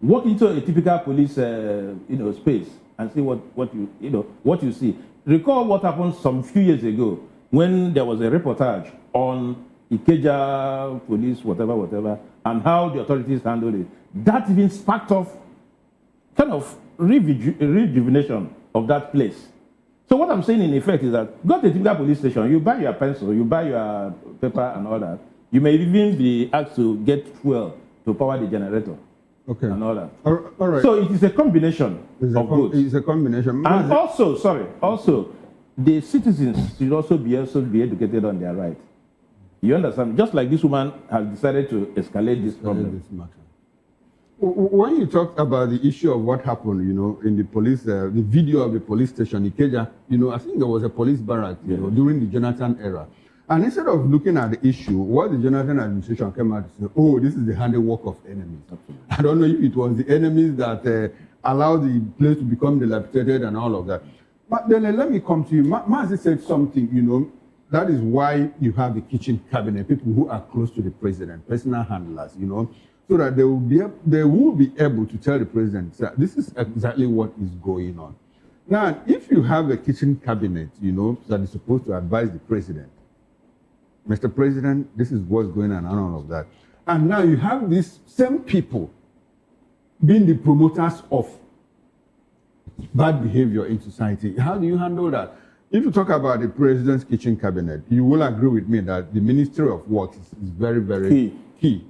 walk into a typical police, space, and see what you see. Recall what happened some few years ago when there was a reportage on Ikeja police, whatever, and how the authorities handled it. That even sparked off kind of rejuvenation of that place. So what I'm saying in effect is that go to a typical police station, you buy your pencil, you buy your paper and all that. You may even be asked to get fuel to power the generator. Okay. And all that. All right. So it is a combination of both. It's a combination. And also, the citizens should also be educated on their right. You understand? Just like this woman has decided to escalate this problem. When you talk about the issue of what happened, in the police, the video of the police station, Ikeja, I think there was a police barrack, during the Jonathan era. And instead of looking at the issue, what the Jonathan administration came out to say, oh, this is the handiwork of enemies. Absolutely. I don't know if it was the enemies that allowed the place to become dilapidated and all of that. But then let me come to you. Mazi said something, that is why you have the kitchen cabinet, people who are close to the president, personal handlers, so that they will be able to tell the president that this is exactly what is going on. Now, if you have a kitchen cabinet, that is supposed to advise the president, Mr. President, this is what's going on and all of that. And now you have these same people being the promoters of bad behavior in society. How do you handle that? If you talk about the president's kitchen cabinet, you will agree with me that the Ministry of Works is very, very key,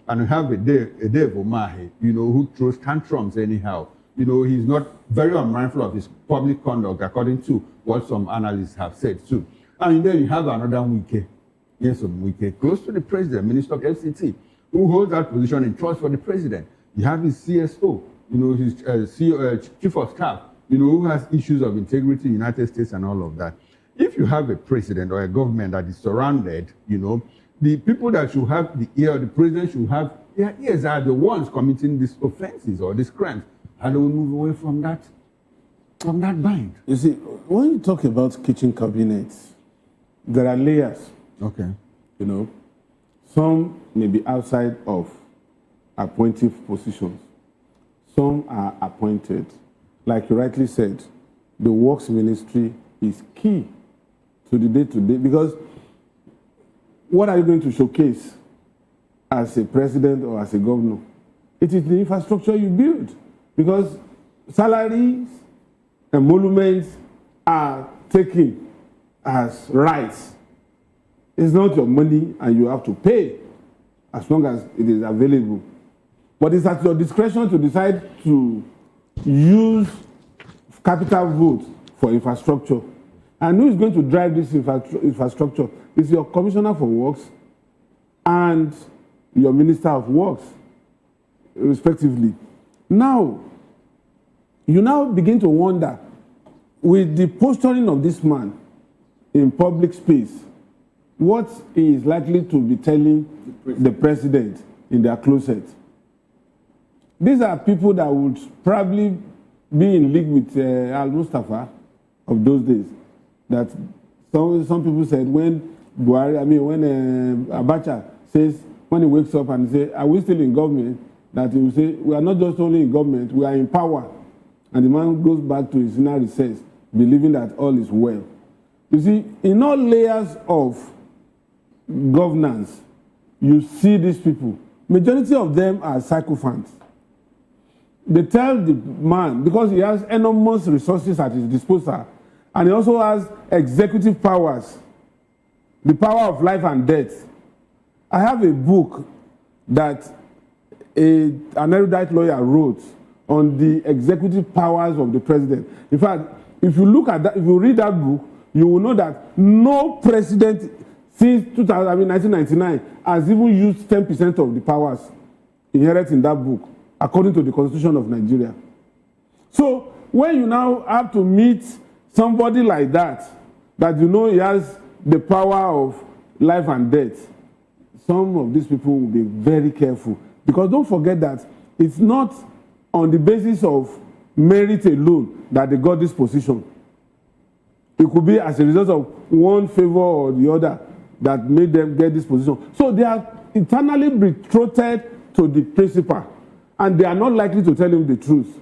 And you have a Dave Umahi, who throws tantrums anyhow. He's not very unmindful of his public conduct, according to what some analysts have said too. And then you have another Wike, close to the president, Minister of FCT, who holds that position in trust for the president. You have his CSO, his chief of staff, who has issues of integrity in the United States and all of that. If you have a president or a government that is surrounded, the people that should have the ear, the president should have their ears are the ones committing these offenses or these crimes. How do we move away from that bind? You see, when you talk about kitchen cabinets, there are layers. Okay. Some may be outside of appointive positions. Some are appointed. Like you rightly said, the works ministry is key to the day-to-day, because what are you going to showcase as a president or as a governor? It is the infrastructure you build, because salaries, emoluments are taken as rights. It's not your money and you have to pay as long as it is available. But it's at your discretion to decide to use capital vote for infrastructure. And who is going to drive this infrastructure? It's your Commissioner for Works and your Minister of Works, respectively. Now, you now begin to wonder, with the posturing of this man in public space, what he is likely to be telling the president in their closet. These are people that would probably be in league with Al-Mustafa of those days. That some people said when Abacha says, when he wakes up and says, are we still in government? That he will say, we are not just only in government, we are in power. And the man goes back to his inner recess, believing that all is well. You see, in all layers of governance, you see these people. Majority of them are sycophants. They tell the man, because he has enormous resources at his disposal, and he also has executive powers, the power of life and death. I have a book that an erudite lawyer wrote on the executive powers of the president. In fact, if you look at that, if you read that book, you will know that no president since 1999 has even used 10% of the powers inherent in that book, according to the Constitution of Nigeria. So when you now have to meet somebody like that he has the power of life and death, some of these people will be very careful. Because don't forget that it's not on the basis of merit alone that they got this position. It could be as a result of one favor or the other that made them get this position. So they are internally betrothed to the principal, and they are not likely to tell him the truth.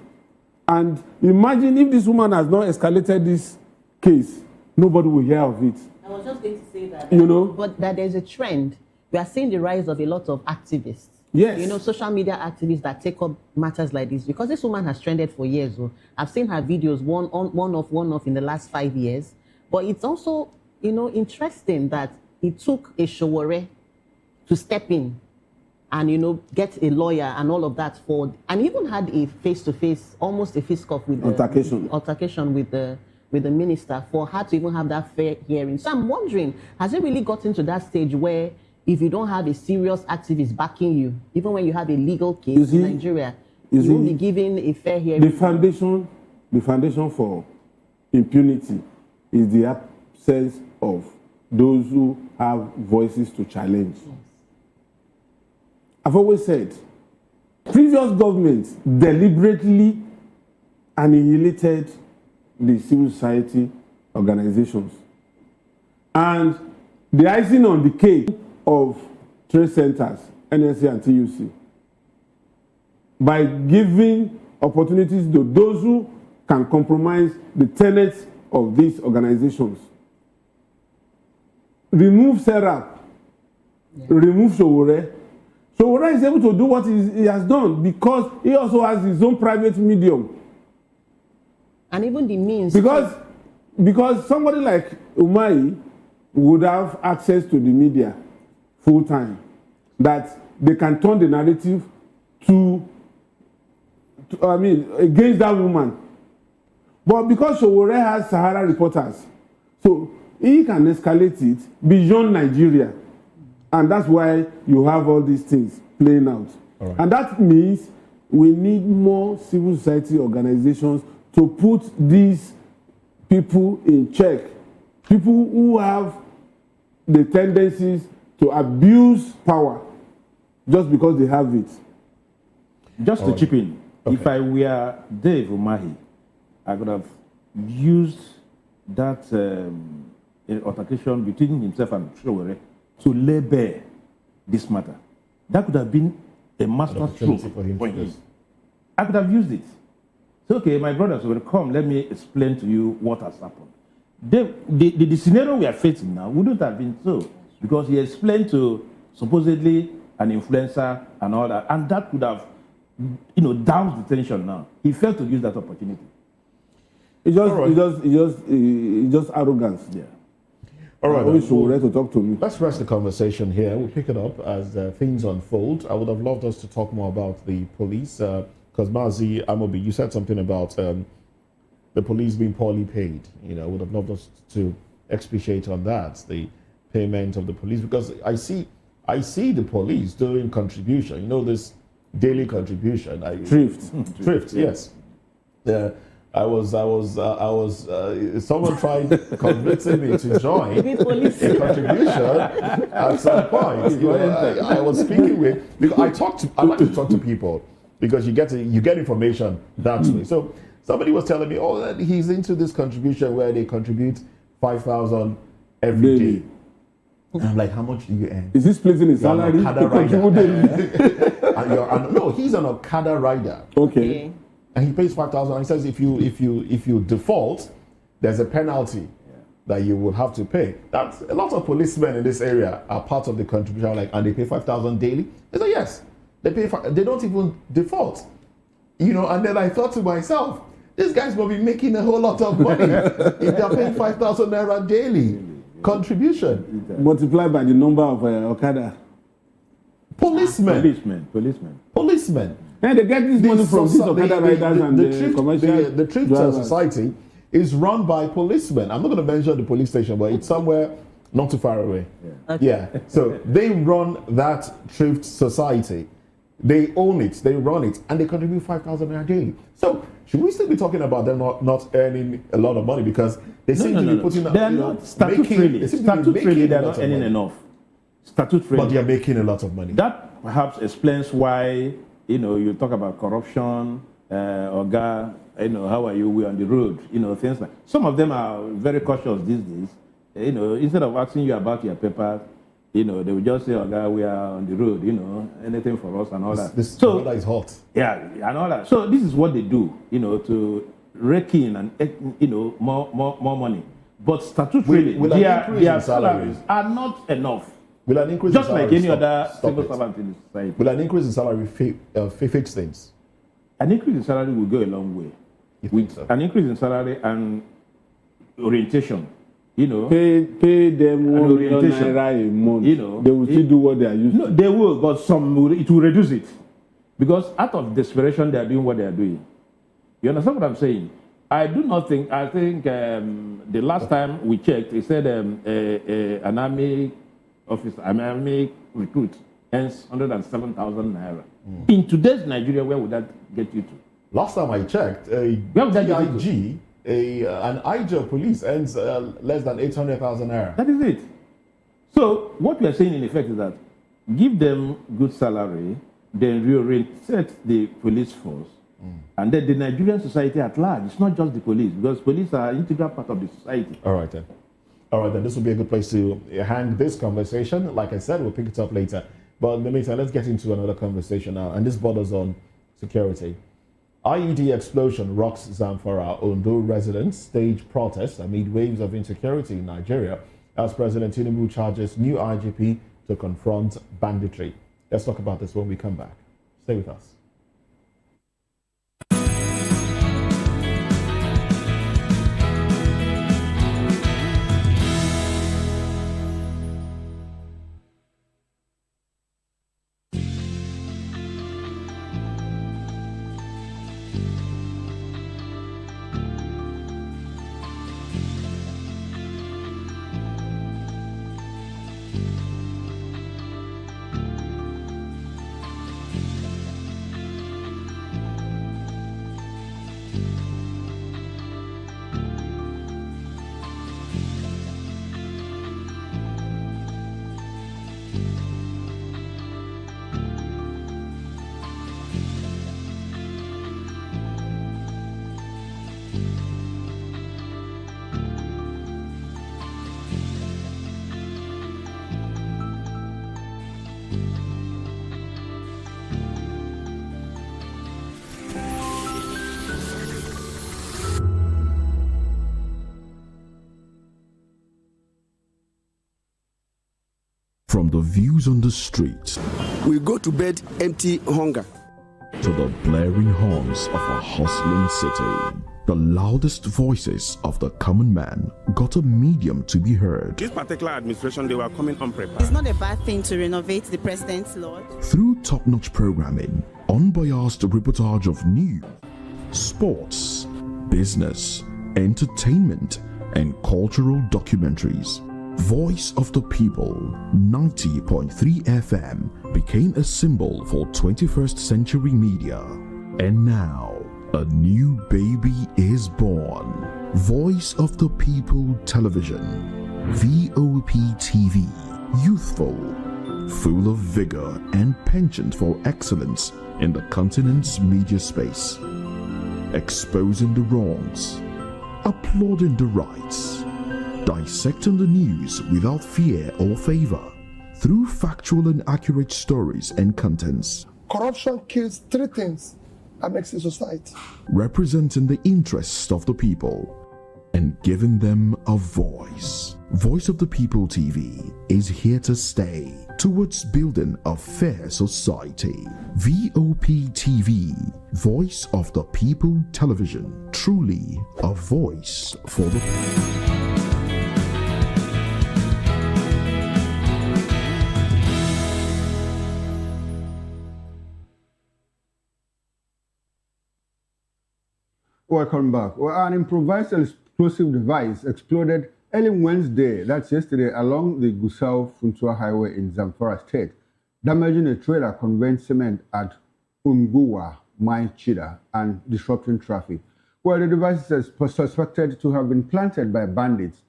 And imagine if this woman has not escalated this case, nobody will hear of it. I was just going to say that. But that there's a trend. We are seeing the rise of a lot of activists. Yes. Social media activists that take up matters like this, because this woman has trended for years. I've seen her videos one off in the last 5 years. But it's also, interesting that it took a Sowore to step in and, get a lawyer and all of that and even had a face-to-face, almost a fist-off with altercation with the minister for her to even have that fair hearing. So I'm wondering, has it really gotten to that stage where if you don't have a serious activist backing you, even when you have a legal case in Nigeria, you won't be given a fair hearing? The foundation for impunity is the absence of those who have voices to challenge. Yes. I've always said, previous governments deliberately annihilated the civil society organizations. And the icing on the cake of trade centers, NSC and TUC, by giving opportunities to those who can compromise the tenets of these organizations. Remove Serap, remove Sowore. Sowore is able to do what he has done because he also has his own private medium. And even the means. Because somebody like Umahi would have access to the media full time, that they can turn the narrative against that woman. But because Sowore has Sahara reporters, so he can escalate it beyond Nigeria. And that's why you have all these things playing out. Right. And that means we need more civil society organizations to put these people in check. People who have the tendencies to abuse power just because they have it. Just to chip in, if I were Dave Umahi, I could have used that altercation between himself and Sowore to lay bare this matter. That could have been a master stroke for him. I could have used it. So, okay, my brothers, come, let me explain to you what has happened. The scenario we are facing now wouldn't have been so, because he explained to supposedly an influencer and all that, and that could have, doused the tension now. He failed to use that opportunity. It's just arrogance. Yeah. All right. To talk to me. Let's rest the conversation here. We'll pick it up as things unfold. I would have loved us to talk more about the police, because Mazi Amobi, you said something about the police being poorly paid. I would have loved us to expatiate on that, the payment of the police, because I see the police doing contribution. This daily contribution. Thrift. Yes. Someone tried convincing me to join a contribution at some point. I was speaking with, because I like to talk to people, because you get information that way. So somebody was telling me, that he's into this contribution where they contribute 5,000 every day. And I'm like, how much do you earn? Is this placing his salary? No, he's an Okada rider. Okay. And he pays 5,000. He says if you default, there's a penalty that you will have to pay. That's a lot of policemen in this area are part of the contribution, and they pay 5,000 daily. I said yes, they pay. They don't even default, And then I thought to myself, these guys will be making a whole lot of money if they're paying 5,000 naira daily contribution. Multiplied by the number of Okada. Policemen. And they get this money from these Okada riders and the commercial. The Thrift Society is run by policemen. I'm not going to mention the police station, but it's somewhere not too far away. Yeah. So they run that Thrift Society. They own it, they run it, and they contribute 5,000 naira daily. So should we still be talking about them not earning a lot of money, because they seem to be putting? They are not statutorily. They are not earning enough. Statutorily, but they are making a lot of money. That perhaps explains why you talk about corruption, Oga. How are you? We're on the road. Things like. Some of them are very cautious these days. Instead of asking you about your papers, they will just say, Oga, we are on the road. Anything for us and all that. This weather is hot. Yeah, and all that. So this is what they do. To rake in and more money. But statutorily, their salaries are not enough. Will an increase just in salary like any other civil servant in the society? Will an increase in salary fix things? An increase in salary will go a long way. With so? An increase in salary and orientation, pay them 1 million naira a month. They will still do what they are used to. They will, but it will reduce it, because out of desperation they are doing what they are doing. You understand what I'm saying? I do not think. I think the last time we checked, it said an army officer, an army recruit earns 107,000 naira. In today's Nigeria, where would that get you to? Last time I checked, an IG police earns less than 800,000 naira. That is it. So what we are saying in effect is that give them good salary, then reorientate the police force, and then the Nigerian society at large. It's not just the police, because police are an integral part of the society. All right, then this will be a good place to hang this conversation. Like I said, we'll pick it up later. But in the meantime, let's get into another conversation now. And this borders on Security. IED explosion rocks Zamfara. Ondo residents stage protest amid waves of insecurity in Nigeria as President Tinubu charges new IGP to confront banditry. Let's talk about this when we come back. Stay with us. From the views on the street, we go to bed empty hunger, to the blaring horns of a hustling city, the loudest voices of the common man got a medium to be heard. This particular administration, they were coming unprepared. It's not a bad thing to renovate the president's lodge. Through top-notch programming, unbiased reportage of news, sports, business, entertainment, and cultural documentaries, Voice of the People 90.3 FM became a symbol for 21st century media. And now, a new baby is born. Voice of the People Television, VOP TV, youthful, full of vigor and penchant for excellence in the continent's media space, exposing the wrongs, applauding the rights, dissecting the news without fear or favor, through factual and accurate stories and contents. Corruption kills three things that makes a society. Representing the interests of the people and giving them a voice. Voice of the People TV is here to stay towards building a fair society. VOP TV, Voice of the People Television, truly a voice for the people. Welcome back. Well, an improvised explosive device exploded early Wednesday, that's yesterday, along the Gusau-Funtua Highway in Zamfara State, damaging a trailer conveying cement at Unguwa, Mai Chida, and disrupting traffic. Well, the device is suspected to have been planted by bandits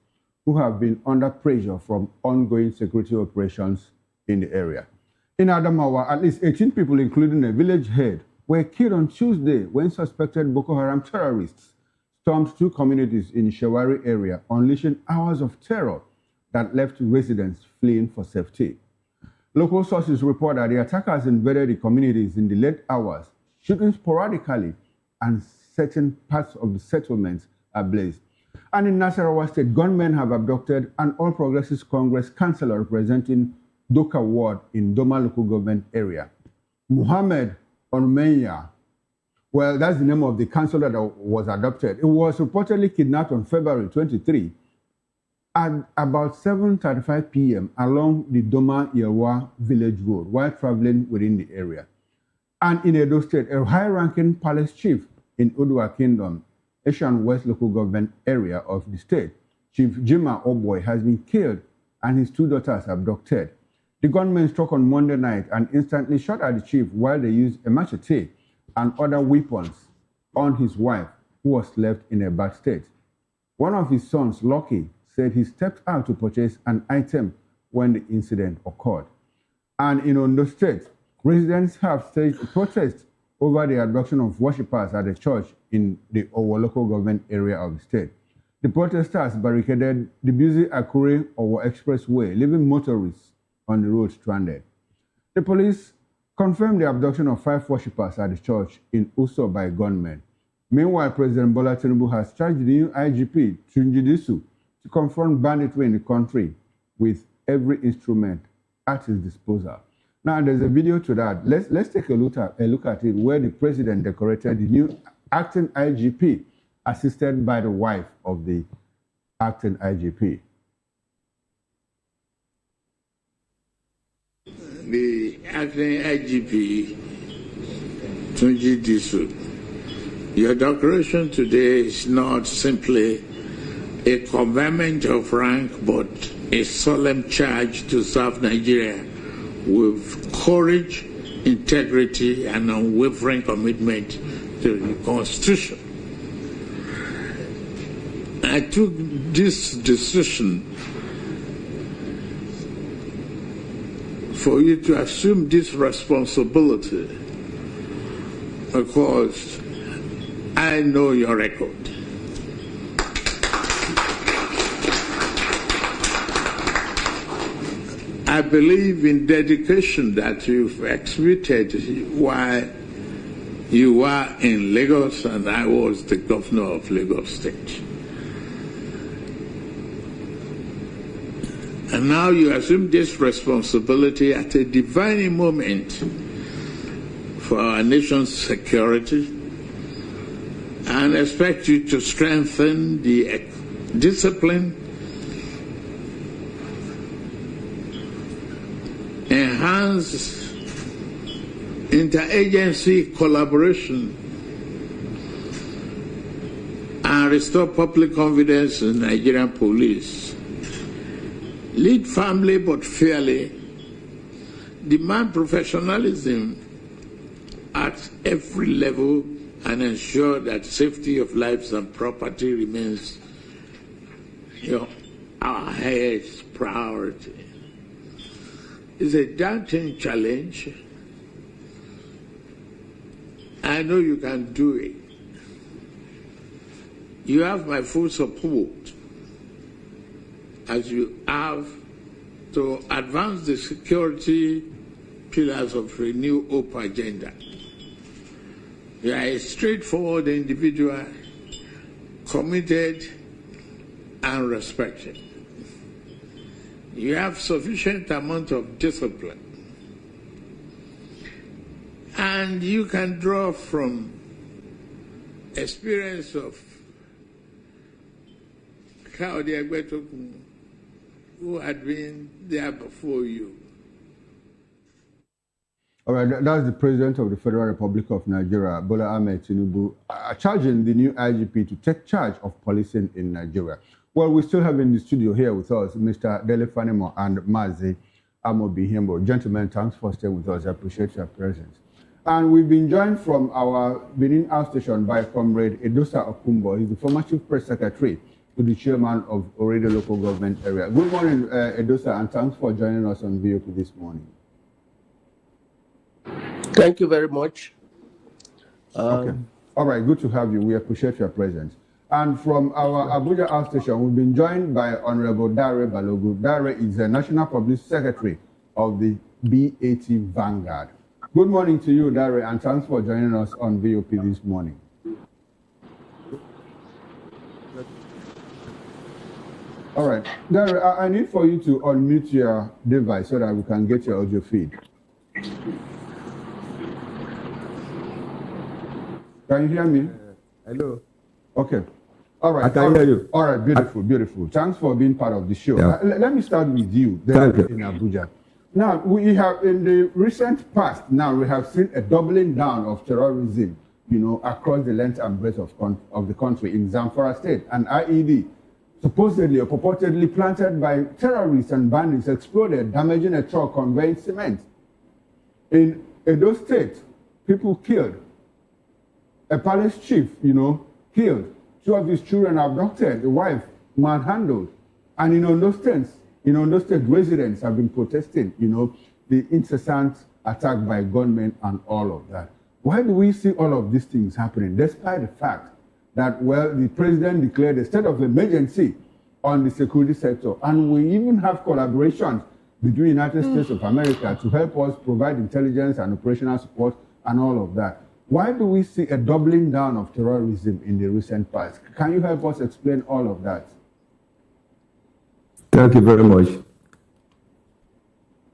who have been under pressure from ongoing security operations in the area. In Adamawa, at least 18 people, including a village head, were killed on Tuesday when suspected Boko Haram terrorists stormed two communities in Sowore area, unleashing hours of terror that left residents fleeing for safety. Local sources report that the attackers invaded the communities in the late hours, shooting sporadically, and setting parts of the settlements ablaze. And in Nasarawa State, gunmen have abducted an All Progressives Congress councillor representing Doka Ward in Doma local government area. Muhammad Ormenya, well, that's the name of the councillor that was adopted. It was reportedly kidnapped on February 23 at about 7:35 p.m. along the Doma Yewa village road while traveling within the area. And in Edo State, a high-ranking palace chief in Odua Kingdom, Asian West local government area of the state, Chief Jima Oboy, has been killed and his two daughters abducted. The gunmen struck on Monday night and instantly shot at the chief while they used a machete and other weapons on his wife, who was left in a bad state. One of his sons, Lucky, said he stepped out to purchase an item when the incident occurred. And in Ondo State, residents have staged a protest over the abduction of worshippers at a church in the Owo local government area of the state. The protesters barricaded the busy Akure-Owo expressway, leaving motorists on the road stranded. The police confirmed the abduction of 5 worshippers at the church in Uso by gunmen. Meanwhile, President Bola Tinubu has charged the new IGP, Tunji Disu, to confront banditry in the country with every instrument at his disposal. Now, there's a video to that. Let's take a look at it, where the president decorated the new acting IGP, assisted by the wife of the acting IGP. The acting IGP, Tunji Disu, your decoration today is not simply a conferment of rank, but a solemn charge to serve Nigeria with courage, integrity, and unwavering commitment to the Constitution. I took this decision for you to assume this responsibility because I know your record. I believe in dedication that you've exhibited while you were in Lagos and I was the governor of Lagos State. And now you assume this responsibility at a defining moment for our nation's security, and expect you to strengthen the discipline, enhance interagency collaboration, and restore public confidence in Nigerian police. Lead firmly but fairly, demand professionalism at every level, and ensure that safety of lives and property remains our highest priority. It's a daunting challenge. I know you can do it. You have my full support as you have to advance the security pillars of Renew Hope agenda. You are a straightforward individual, committed and respected. You have sufficient amount of discipline. And you can draw from experience of Kaudi Agbetokun, who had been there before you. All right, that's the President of the Federal Republic of Nigeria, Bola Ahmed Tinubu, charging the new IGP to take charge of policing in Nigeria. Well, we still have in the studio here with us Mr. Dele Fanimo and Mazi Amobihembo. Gentlemen, thanks for staying with us. I appreciate your presence. And we've been joined from our Benin outstation by Comrade Edosa Okumbo. He's the former Chief Press Secretary to the Chairman of Oredo Local Government Area. Good morning, Edosa, and thanks for joining us on VOP this morning. Thank you very much. Okay. All right, good to have you. We appreciate your presence. And from our Abuja outstation, we've been joined by Honorable Dare Balogu. Dare is the National Public Secretary of the BAT Vanguard. Good morning to you, Dare, and thanks for joining us on VOP this morning. All right, Dare, I need for you to unmute your device so that we can get your audio feed. Can you hear me? Hello. Okay. All right. I can hear you. All right. Beautiful. Beautiful. Thanks for being part of the show. Yeah. Let me start with you there in Abuja. Now, we have in the recent past, now we have seen a doubling down of terrorism, across the length and breadth of the country. In Zamfara State, an IED, supposedly or purportedly planted by terrorists and bandits, exploded, damaging a truck conveying cement. In Edo State, people killed. A palace chief, killed. 2 of his children abducted, the wife manhandled. And in Ondo State, residents have been protesting, the incessant attack by gunmen and all of that. Why do we see all of these things happening, despite the fact that, the president declared a state of emergency on the security sector, and we even have collaborations between United States of America to help us provide intelligence and operational support and all of that. Why do we see a doubling down of terrorism in the recent past? Can you help us explain all of that? Thank you very much.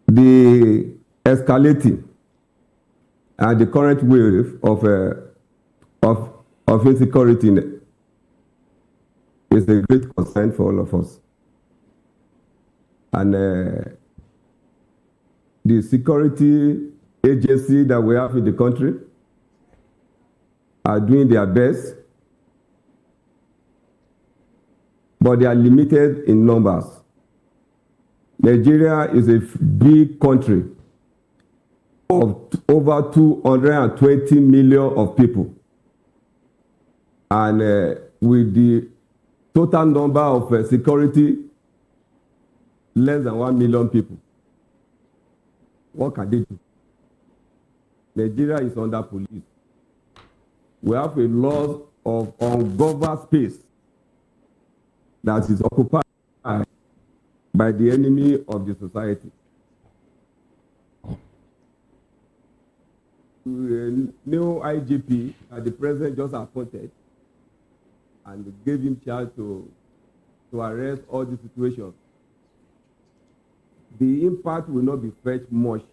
The escalating and the current wave of insecurity is a great concern for all of us. And the security agency that we have in the country are doing their best, but they are limited in numbers. Nigeria is a big country of over 220 million of people. And with the total number of security, less than 1 million people, what can they do? Nigeria is under police. We have a lot of ungoverned space that is occupied by the enemy of the society. New IGP the president just appointed and gave him charge to arrest all the situations. The impact will not be fetched much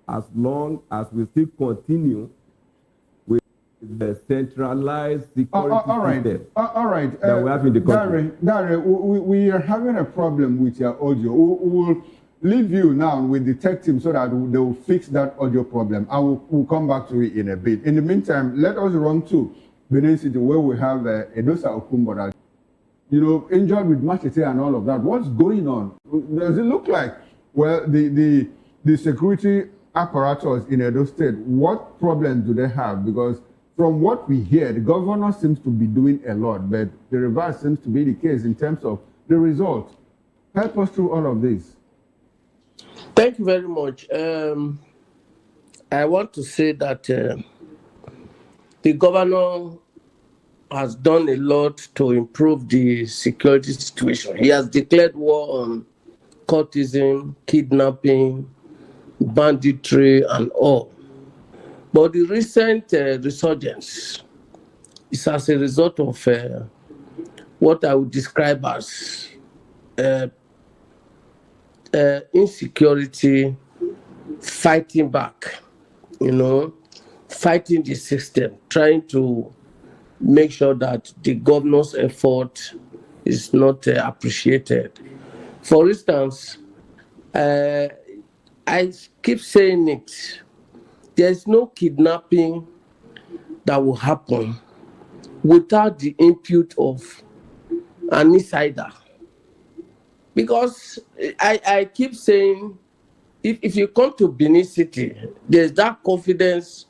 as long as we still continue with the centralized security system that we have in the country. Dare, we are having a problem with your audio. We'll leave you now with the tech team so that they will fix that audio problem. We'll come back to it in a bit. In the meantime, let us run to Benin City where we have Edosa Okumbo, injured with machete and all of that. What's going on? Does it look like, well, the security apparatus in Edo State, what problems do they have? Because from what we hear, the governor seems to be doing a lot, but the reverse seems to be the case in terms of the results. Help us through all of this. Thank you very much. I want to say that the governor has done a lot to improve the security situation. He has declared war on cultism, kidnapping, banditry, and all. But the recent resurgence is as a result of what I would describe as insecurity fighting back, fighting the system, trying to make sure that the governor's effort is not appreciated. For instance, I keep saying it, there's no kidnapping that will happen without the input of an insider. Because I keep saying, if you come to Benin City, there's that confidence.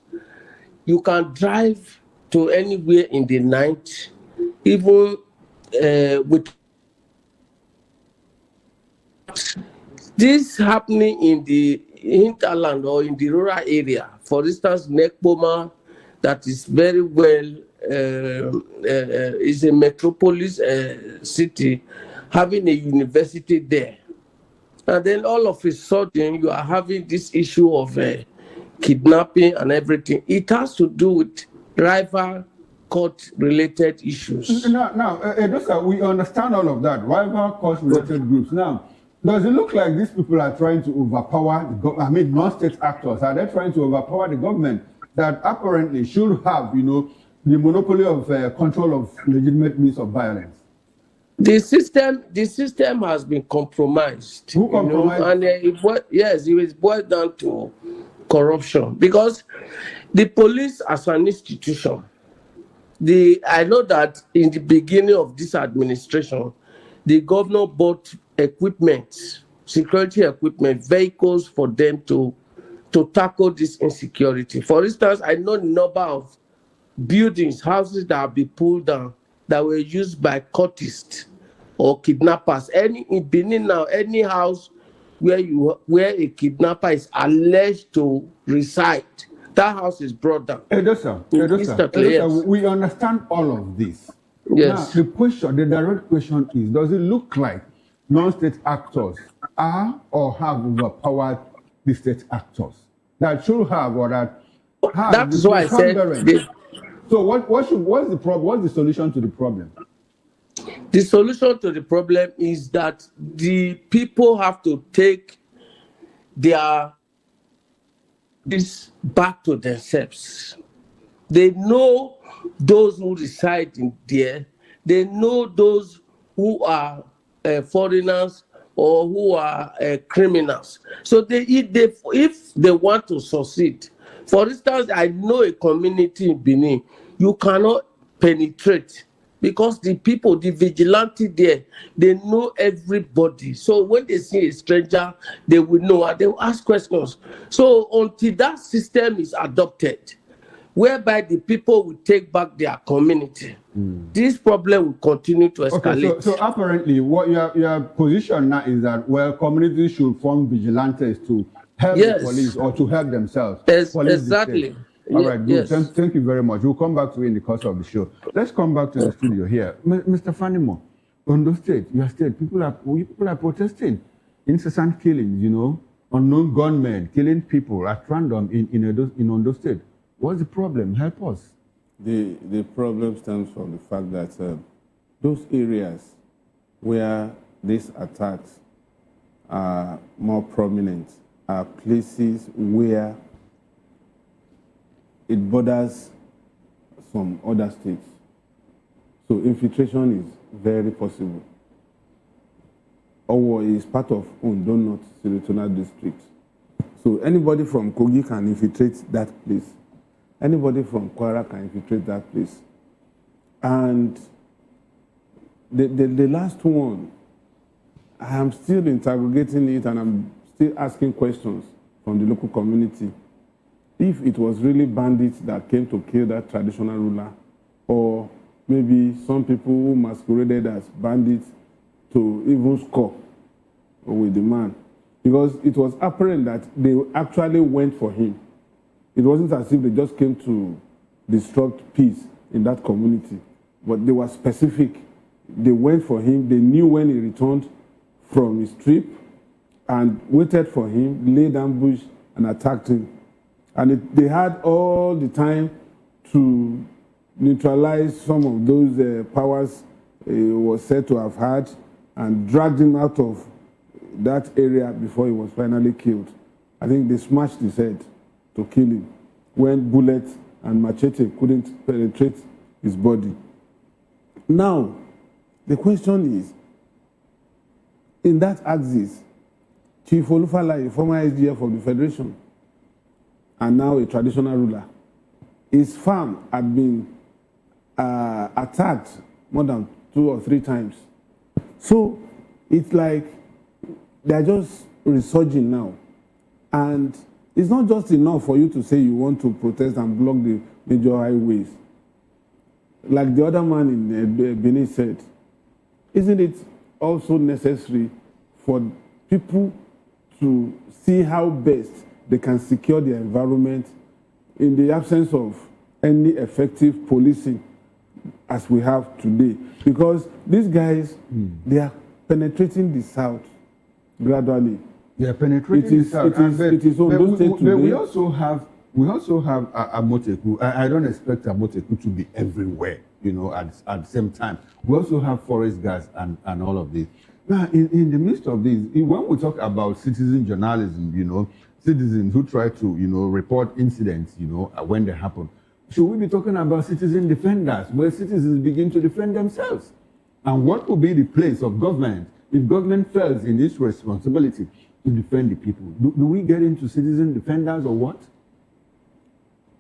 You can drive to anywhere in the night, even with this happening in the hinterland or in the rural area. For instance, Nekpoma, that is very well, is a metropolis city, having a university there. And then all of a sudden, you are having this issue of kidnapping and everything. It has to do with rival court-related issues. Now, Edosa, we understand all of that, rival court-related groups. Now, does it look like these people are trying to overpower non-state actors? Are they trying to overpower the government that apparently should have, the monopoly of control of legitimate means of violence? The system has been compromised. Who compromised? It was boiled down to corruption. Because the police as an institution, I know that in the beginning of this administration, the governor bought equipment, security equipment, vehicles for them to tackle this insecurity. For instance, I know the number of buildings, houses that have been pulled down that were used by cultists or kidnappers. In Benin now, any house where a kidnapper is alleged to reside, that house is brought down. Edosa, we understand all of this. Yes. Now, the direct question is, does it look like non-state actors are or have overpowered the state actors that should have or that have That is why I said so what's the problem? What's the solution to the problem? the solution to the problem is that the people have to take this back to themselves. They know those who reside in there. They know those who are foreigners or who are criminals. So if they want to succeed, for instance, I know a community in Benin, you cannot penetrate because the people, the vigilante there, they know everybody. So when they see a stranger, they will know and they will ask questions. So until that system is adopted, whereby the people will take back their community, this problem will continue to escalate. Okay, so apparently what your position now is that, well, communities should form vigilantes to help the police or to help themselves. Exactly. All right, good. Yes. Thank you very much. We'll come back to you in the course of the show. Let's come back to the studio here. Mr. Fanimo, Ondo State, your state, people are protesting. Incessant killings, unknown gunmen killing people at random in Ondo State. What's the problem? Help us. The problem stems from the fact that those areas where these attacks are more prominent are places where it borders some other states. So infiltration is very possible. Owo is part of Ondo North Serotonin district. So anybody from Kogi can infiltrate that place. Anybody from Kwara can infiltrate that place. And the last one, I am still interrogating it and I'm still asking questions from the local community. If it was really bandits that came to kill that traditional ruler, or maybe some people who masqueraded as bandits to even score with the man. Because it was apparent that they actually went for him. It wasn't as if they just came to disrupt peace in that community, but they were specific. They went for him. They knew when he returned from his trip and waited for him, laid ambush and attacked him. And they had all the time to neutralize some of those powers he was said to have had and dragged him out of that area before he was finally killed. I think they smashed his head to kill him when bullets and machete couldn't penetrate his body. Now, the question is, in that axis, Chief Olufala, a former SGF of the Federation, and now a traditional ruler, his farm had been attacked more than 2 or 3 times. So it's like they're just resurging now. And it's not just enough for you to say you want to protest and block the major highways. Like the other man in Benin said, isn't it also necessary for people to see how best they can secure their environment in the absence of any effective policing as we have today? Because these guys, they are penetrating the south gradually. They are penetrating the south. It is on those states today. We also have Amoteku. I don't expect Amoteku to be everywhere, at the same time. We also have forest guards and all of this. Now, in the midst of this, when we talk about citizen journalism, citizens who try to, report incidents, when they happen, should we be talking about citizen defenders, where citizens begin to defend themselves? And what will be the place of government if government fails in its responsibility to defend the people? Do we get into citizen defenders or what?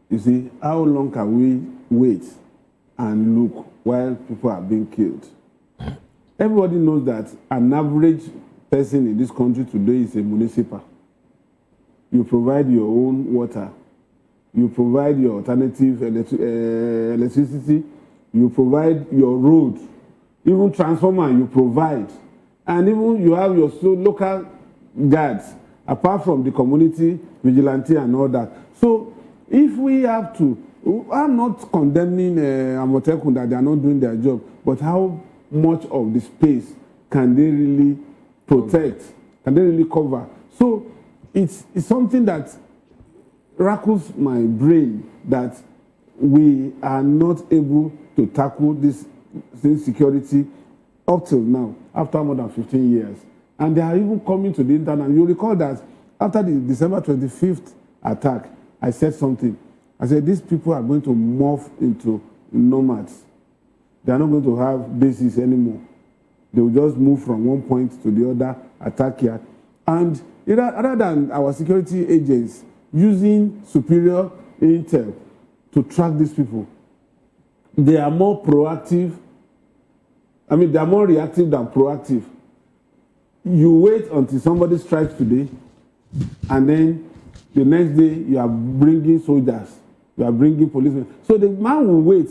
You see, how long can we wait and look while people are being killed? Everybody knows that an average person in this country today is a municipal. You provide your own water. You provide your alternative electricity. You provide your road. Even transformer you provide. And even you have your local guards, apart from the community vigilante and all that. So if we have to, I'm not condemning Amotekun that they are not doing their job, but how much of the space can they really protect? Can they really cover? So it's something that rackles my brain that we are not able to tackle this insecurity up till now, after more than 15 years. And they are even coming to the internet. You recall that after the December 25th attack, I said something. I said, these people are going to morph into nomads. They are not going to have bases anymore. They will just move from one point to the other, attack here. And other than our security agents using superior intel to track these people, they are more proactive. I mean, they are more reactive than proactive. You wait until somebody strikes today, and then the next day you are bringing soldiers, you are bringing policemen. So the man will wait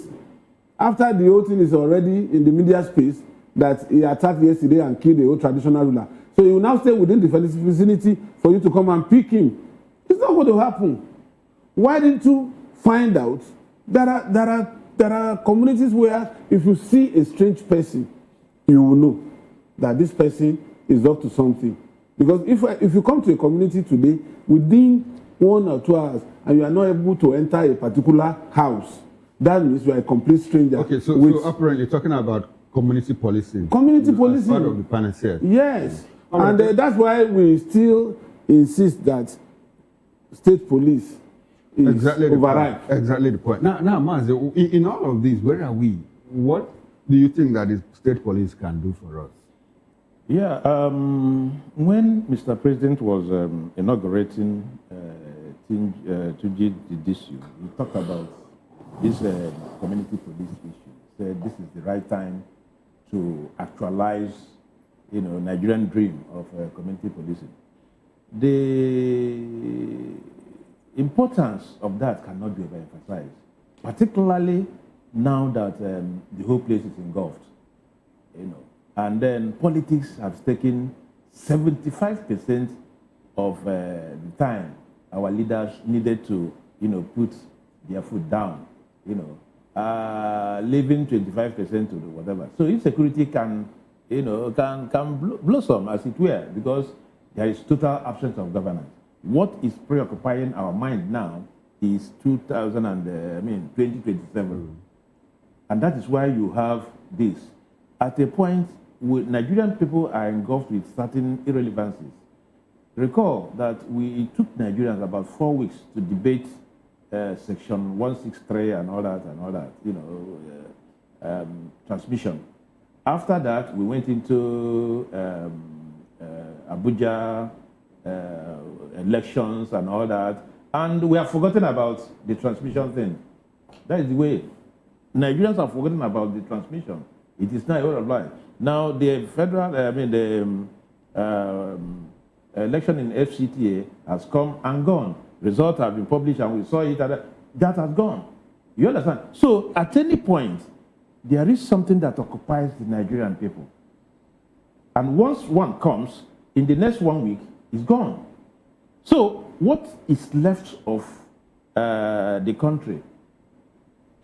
after the whole thing is already in the media space that he attacked yesterday and killed the old traditional ruler. So he will now stay within the vicinity for you to come and pick him. It's not going to happen. Why didn't you find out there are communities where if you see a strange person, you will know that this person is up to something. Because if you come to a community today, within 1 or 2 hours, and you are not able to enter a particular house, that means you are a complete stranger. Okay, so apparently you're talking about community policing. Community policing. Part of the panacea. Yes. Right. And that's why we still insist that state police is override. Exactly the point. Now, Maz, in all of this, where are we? What do you think that the state police can do for us? Yeah, when Mr. President was inaugurating Tuji issue, he talked about this community police issue. He said this is the right time to actualize, Nigerian dream of community policing. The importance of that cannot be overemphasized, particularly now that the whole place is engulfed, And then politics has taken 75% of the time our leaders needed to, put their foot down, leaving 25% to the whatever. So insecurity can blossom, as it were, because there is total absence of governance. What is preoccupying our mind now is 2027. And that is why you have this. At a point, Nigerian people are engulfed with certain irrelevancies. Recall that it took Nigerians about 4 weeks to debate Section 163 and all that, transmission. After that, we went into Abuja, elections and all that, and we have forgotten about the transmission thing. That is the way. Nigerians have forgotten about the transmission. It is now a way of life. Now, the federal, election in FCTA has come and gone. Results have been published and we saw it. That has gone. You understand? So, at any point, there is something that occupies the Nigerian people. And once one comes, in the next 1 week, it's gone. So, what is left of the country,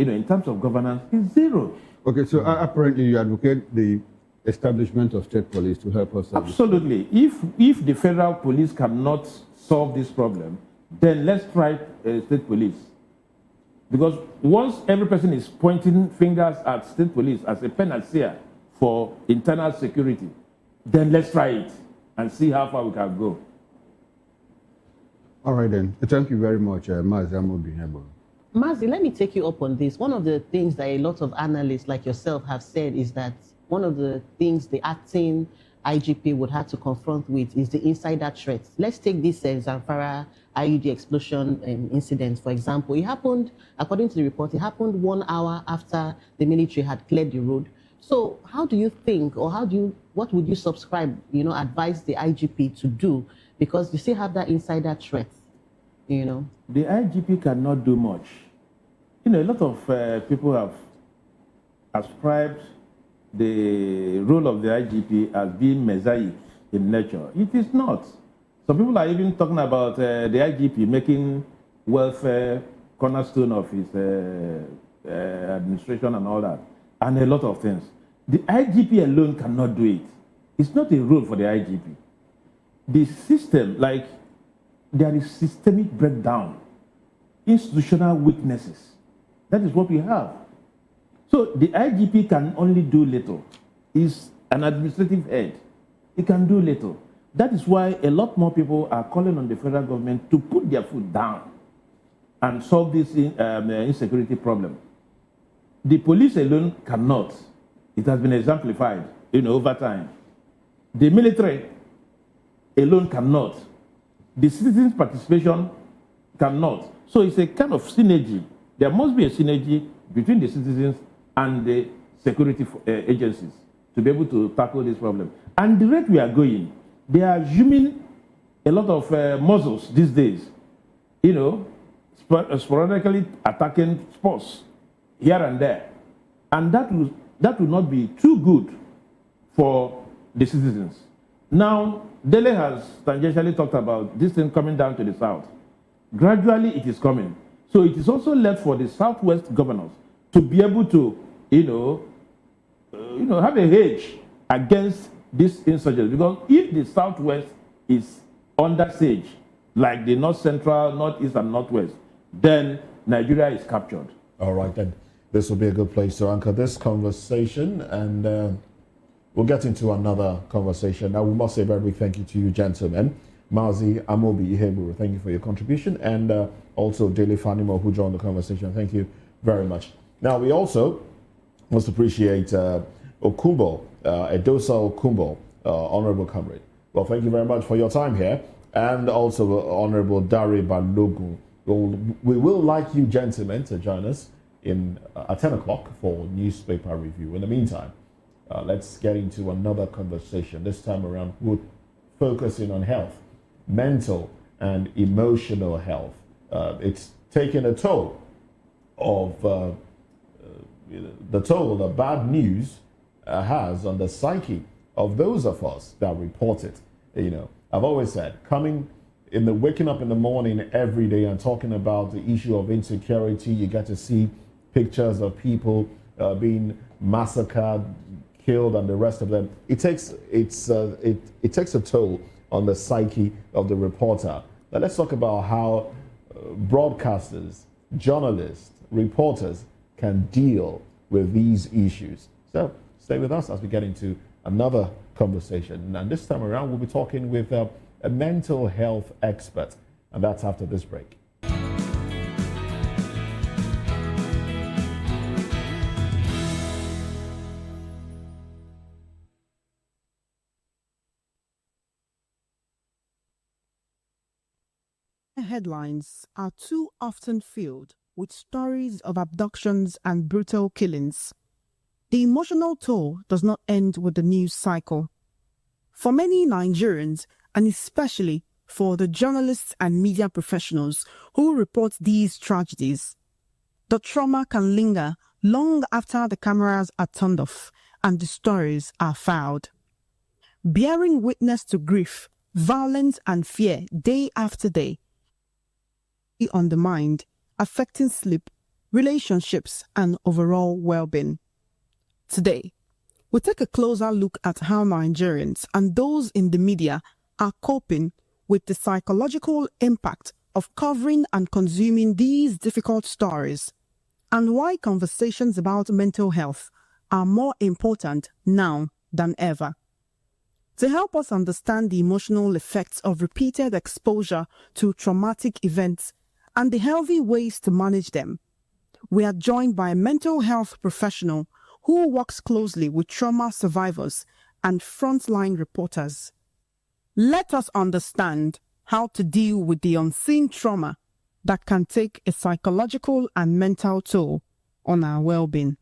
in terms of governance, is zero. Okay, so apparently you advocate the establishment of state police to help us. Absolutely. If the federal police cannot solve this problem, then let's try state police. Because once every person is pointing fingers at state police as a panacea for internal security, then let's try it and see how far we can go. All right, then. Thank you very much, Mazi. Mazi, let me take you up on this. One of the things that a lot of analysts like yourself have said is that one of the things the acting IGP would have to confront with is the insider threats. Let's take this Zamfara IUD explosion incident, for example. It happened, according to the report, it happened 1 hour after the military had cleared the road. So how do you think, or what would you subscribe, advise the IGP to do? Because you still have that insider threat, The IGP cannot do much. A lot of people have ascribed the role of the IGP as being mosaic in nature. It is not. Some people are even talking about the IGP making welfare cornerstone of his administration and all that, and a lot of things. The IGP alone cannot do it. It's not a role for the IGP. the system, like there is systemic breakdown, institutional weaknesses. That is what we have. So the IGP can only do little. He's an administrative head. He can do little. That is why a lot more people are calling on the federal government to put their foot down and solve this insecurity problem. The police alone cannot. It has been exemplified, over time. The military alone cannot. The citizens' participation cannot. So it's a kind of synergy. There must be a synergy between the citizens and the security agencies to be able to tackle this problem. And the rate we are going, they are assuming a lot of muzzles these days, sporadically attacking sports here and there. And that will not be too good for the citizens. Now, Dele has tangentially talked about this thing coming down to the south. Gradually, it is coming. So it is also left for the southwest governors to be able to, have a hedge against this insurgents. Because if the southwest is under siege, like the north central, northeast, and northwest, then Nigeria is captured. All right, then. This will be a good place to anchor this conversation, and we'll get into another conversation. Now, we must say a very big thank you to you, gentlemen. Mazi Amobi Iheburu, thank you for your contribution, and also Dele Fanimo, who joined the conversation. Thank you very much. Now, we also must appreciate Okumbo, Edosa Okumbo, Honorable Comrade. Well, thank you very much for your time here, and also Honorable Dare Balogun. We will like you, gentlemen, to join us at 10 o'clock for newspaper review. In the meantime, let's get into another conversation. This time around, we're focusing on health, mental and emotional health. It's taking a toll of the bad news has on the psyche of those of us that report it. I've always said, waking up in the morning every day and talking about the issue of insecurity, you get to see pictures of people being massacred, killed, and the rest of them. It takes a toll on the psyche of the reporter. Now let's talk about how broadcasters, journalists, reporters can deal with these issues. So stay with us as we get into another conversation. And this time around, we'll be talking with a mental health expert, and that's after this break. Headlines are too often filled with stories of abductions and brutal killings. The emotional toll does not end with the news cycle. For many Nigerians, and especially for the journalists and media professionals who report these tragedies, the trauma can linger long after the cameras are turned off and the stories are filed. Bearing witness to grief, violence, and fear day after day on the mind, affecting sleep, relationships, and overall well-being. Today, we take a closer look at how Nigerians and those in the media are coping with the psychological impact of covering and consuming these difficult stories, and why conversations about mental health are more important now than ever. To help us understand the emotional effects of repeated exposure to traumatic events and the healthy ways to manage them, we are joined by a mental health professional who works closely with trauma survivors and frontline reporters. Let us understand how to deal with the unseen trauma that can take a psychological and mental toll on our well-being.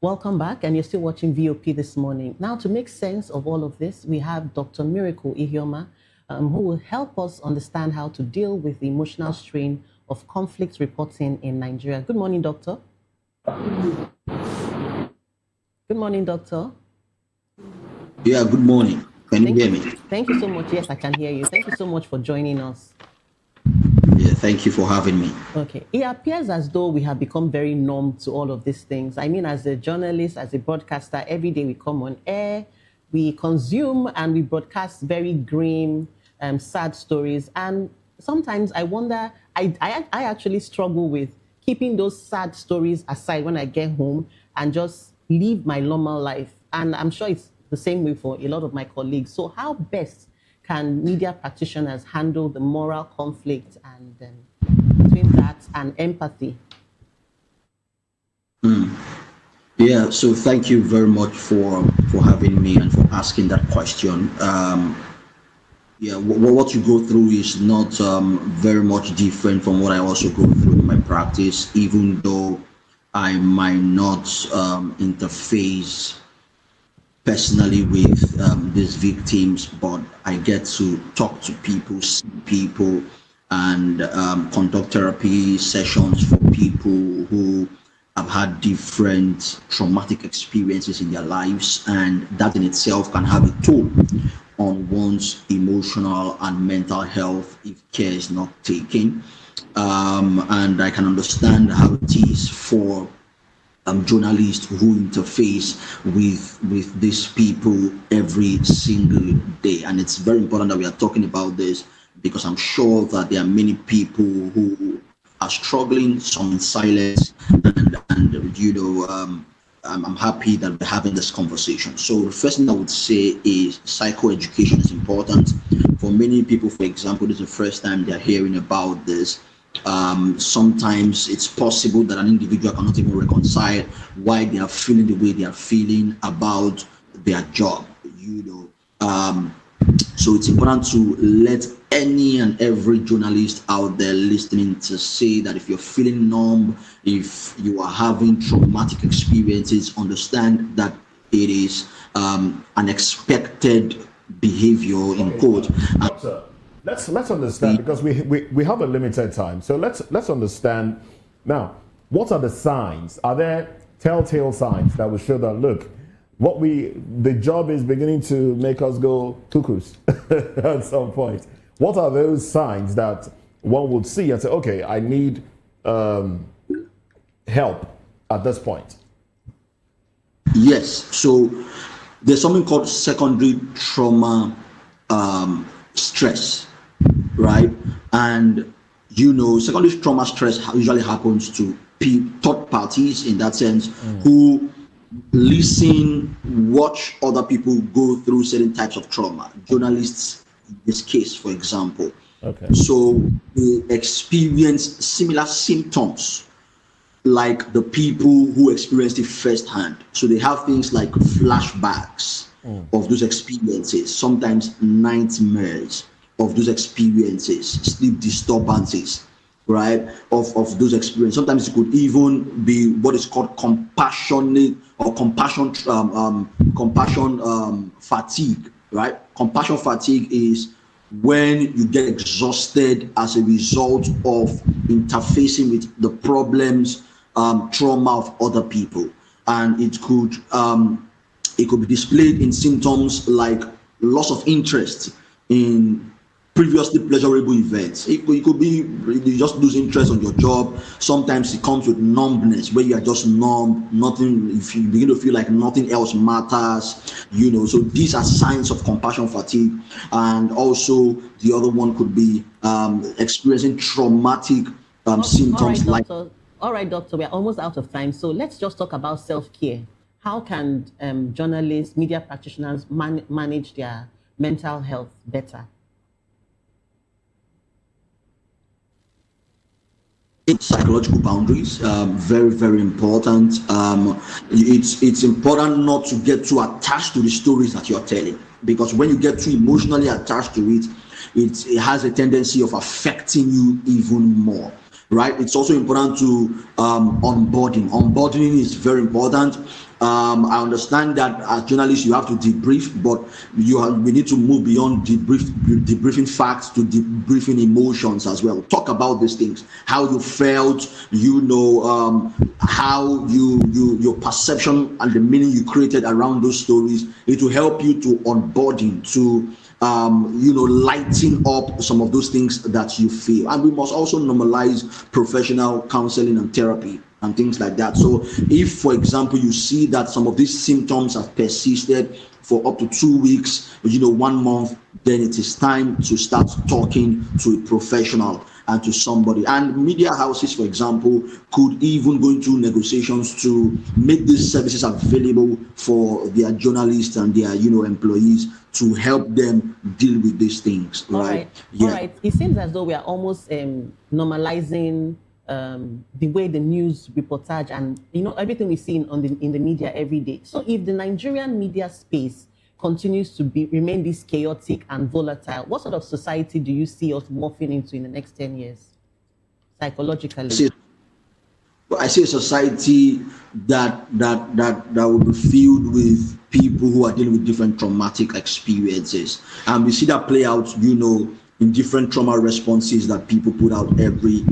Welcome back, and you're still watching VOP this morning. Now, to make sense of all of this, we have Dr. Miracle Ihioma, who will help us understand how to deal with the emotional strain of conflict reporting in Nigeria. Good morning, Doctor. Good morning, Doctor. Yeah, good morning. Can you hear me? Thank you so much. Yes, I can hear you. Thank you so much for joining us. Yeah, thank you for having me. Okay. It appears as though we have become very numb to all of these things. I mean, as a journalist, as a broadcaster, every day we come on air, we consume and we broadcast very grim, sad stories. And sometimes I wonder, I actually struggle with keeping those sad stories aside when I get home and just live my normal life. And I'm sure it's the same way for a lot of my colleagues. So how best can media practitioners handle the moral conflict and between that and empathy? Yeah, so thank you very much for having me and for asking that question. Yeah, what you go through is not very much different from what I also go through in my practice, even though I might not interface personally with these victims, but I get to talk to people, see people, and conduct therapy sessions for people who have had different traumatic experiences in their lives, and that in itself can have a toll on one's emotional and mental health if care is not taken. And I can understand how it is for journalists who interface with these people every single day. And it's very important that we are talking about this, because I'm sure that there are many people who are struggling, some in silence, and you know, I'm happy that we're having this conversation. So the first thing I would say is psychoeducation is important. For many people, for example, this is the first time they're hearing about this. Sometimes it's possible that an individual cannot even reconcile why they are feeling the way they are feeling about their job, you know. So it's important to let any and every journalist out there listening to say that if you're feeling numb, if you are having traumatic experiences, understand that it is an expected behavior in quote. Let's understand, because we have a limited time. So let's understand now, what are the signs? Are there telltale signs that will show that, look, the job is beginning to make us go cuckoos at some point? What are those signs that one would see and say, okay, I need help at this point? Yes, so there's something called secondary trauma stress, right? And you know, secondary trauma stress usually happens to third parties, in that sense, who listen, watch other people go through certain types of trauma. Journalists, in this case, for example. Okay. So they experience similar symptoms like the people who experienced it firsthand. So they have things like flashbacks of those experiences, sometimes nightmares of those experiences, sleep disturbances, right, of those experiences. Sometimes it could even be what is called compassion fatigue, right? Compassion fatigue is when you get exhausted as a result of interfacing with the problems, trauma of other people. And it could be displayed in symptoms like loss of interest in previously pleasurable events. It could be you just lose interest on your job. Sometimes it comes with numbness, where you are just numb, nothing, if you begin to feel like nothing else matters, you know. So these are signs of compassion fatigue. And also the other one could be experiencing traumatic symptoms. All right, doctor, we are almost out of time. So let's just talk about self-care. How can journalists, media practitioners manage their mental health better? Psychological boundaries, very, very important. It's important not to get too attached to the stories that you're telling, because when you get too emotionally attached to it, it has a tendency of affecting you even more. right? It's also important to onboarding. Onboarding is very important. I understand that as journalists you have to debrief, but we need to move beyond debriefing facts to debriefing emotions as well. Talk about these things, how you felt, how your perception and the meaning you created around those stories. It will help you to onboarding, to lighten up some of those things that you feel. And we must also normalize professional counseling and therapy and things like that. So if, for example, you see that some of these symptoms have persisted for up to 2 weeks, 1 month, then it is time to start talking to a professional and to somebody. And media houses, for example, could even go into negotiations to make these services available for their journalists and their employees to help them deal with these things. Right. All right. It seems as though we are almost normalizing the way the news reportage and everything we see in the media every day. So if the Nigerian media space continues to remain this chaotic and volatile, what sort of society do you see us morphing into in the next 10 years, psychologically? I see a society that will be filled with people who are dealing with different traumatic experiences, and we see that play out, in different trauma responses that people put out every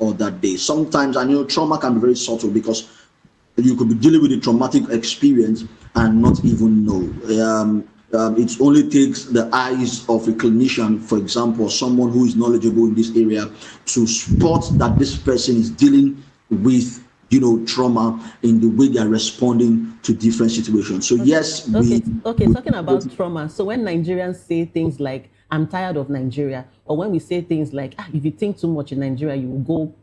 other day. Sometimes, trauma can be very subtle because you could be dealing with a traumatic experience and not even know. It only takes the eyes of a clinician, for example, someone who is knowledgeable in this area, to spot that this person is dealing with trauma in the way they are responding to different situations. So yes, talking about trauma. So when Nigerians say things like, I'm tired of Nigeria, or when we say things like, if you think too much in Nigeria, you will go,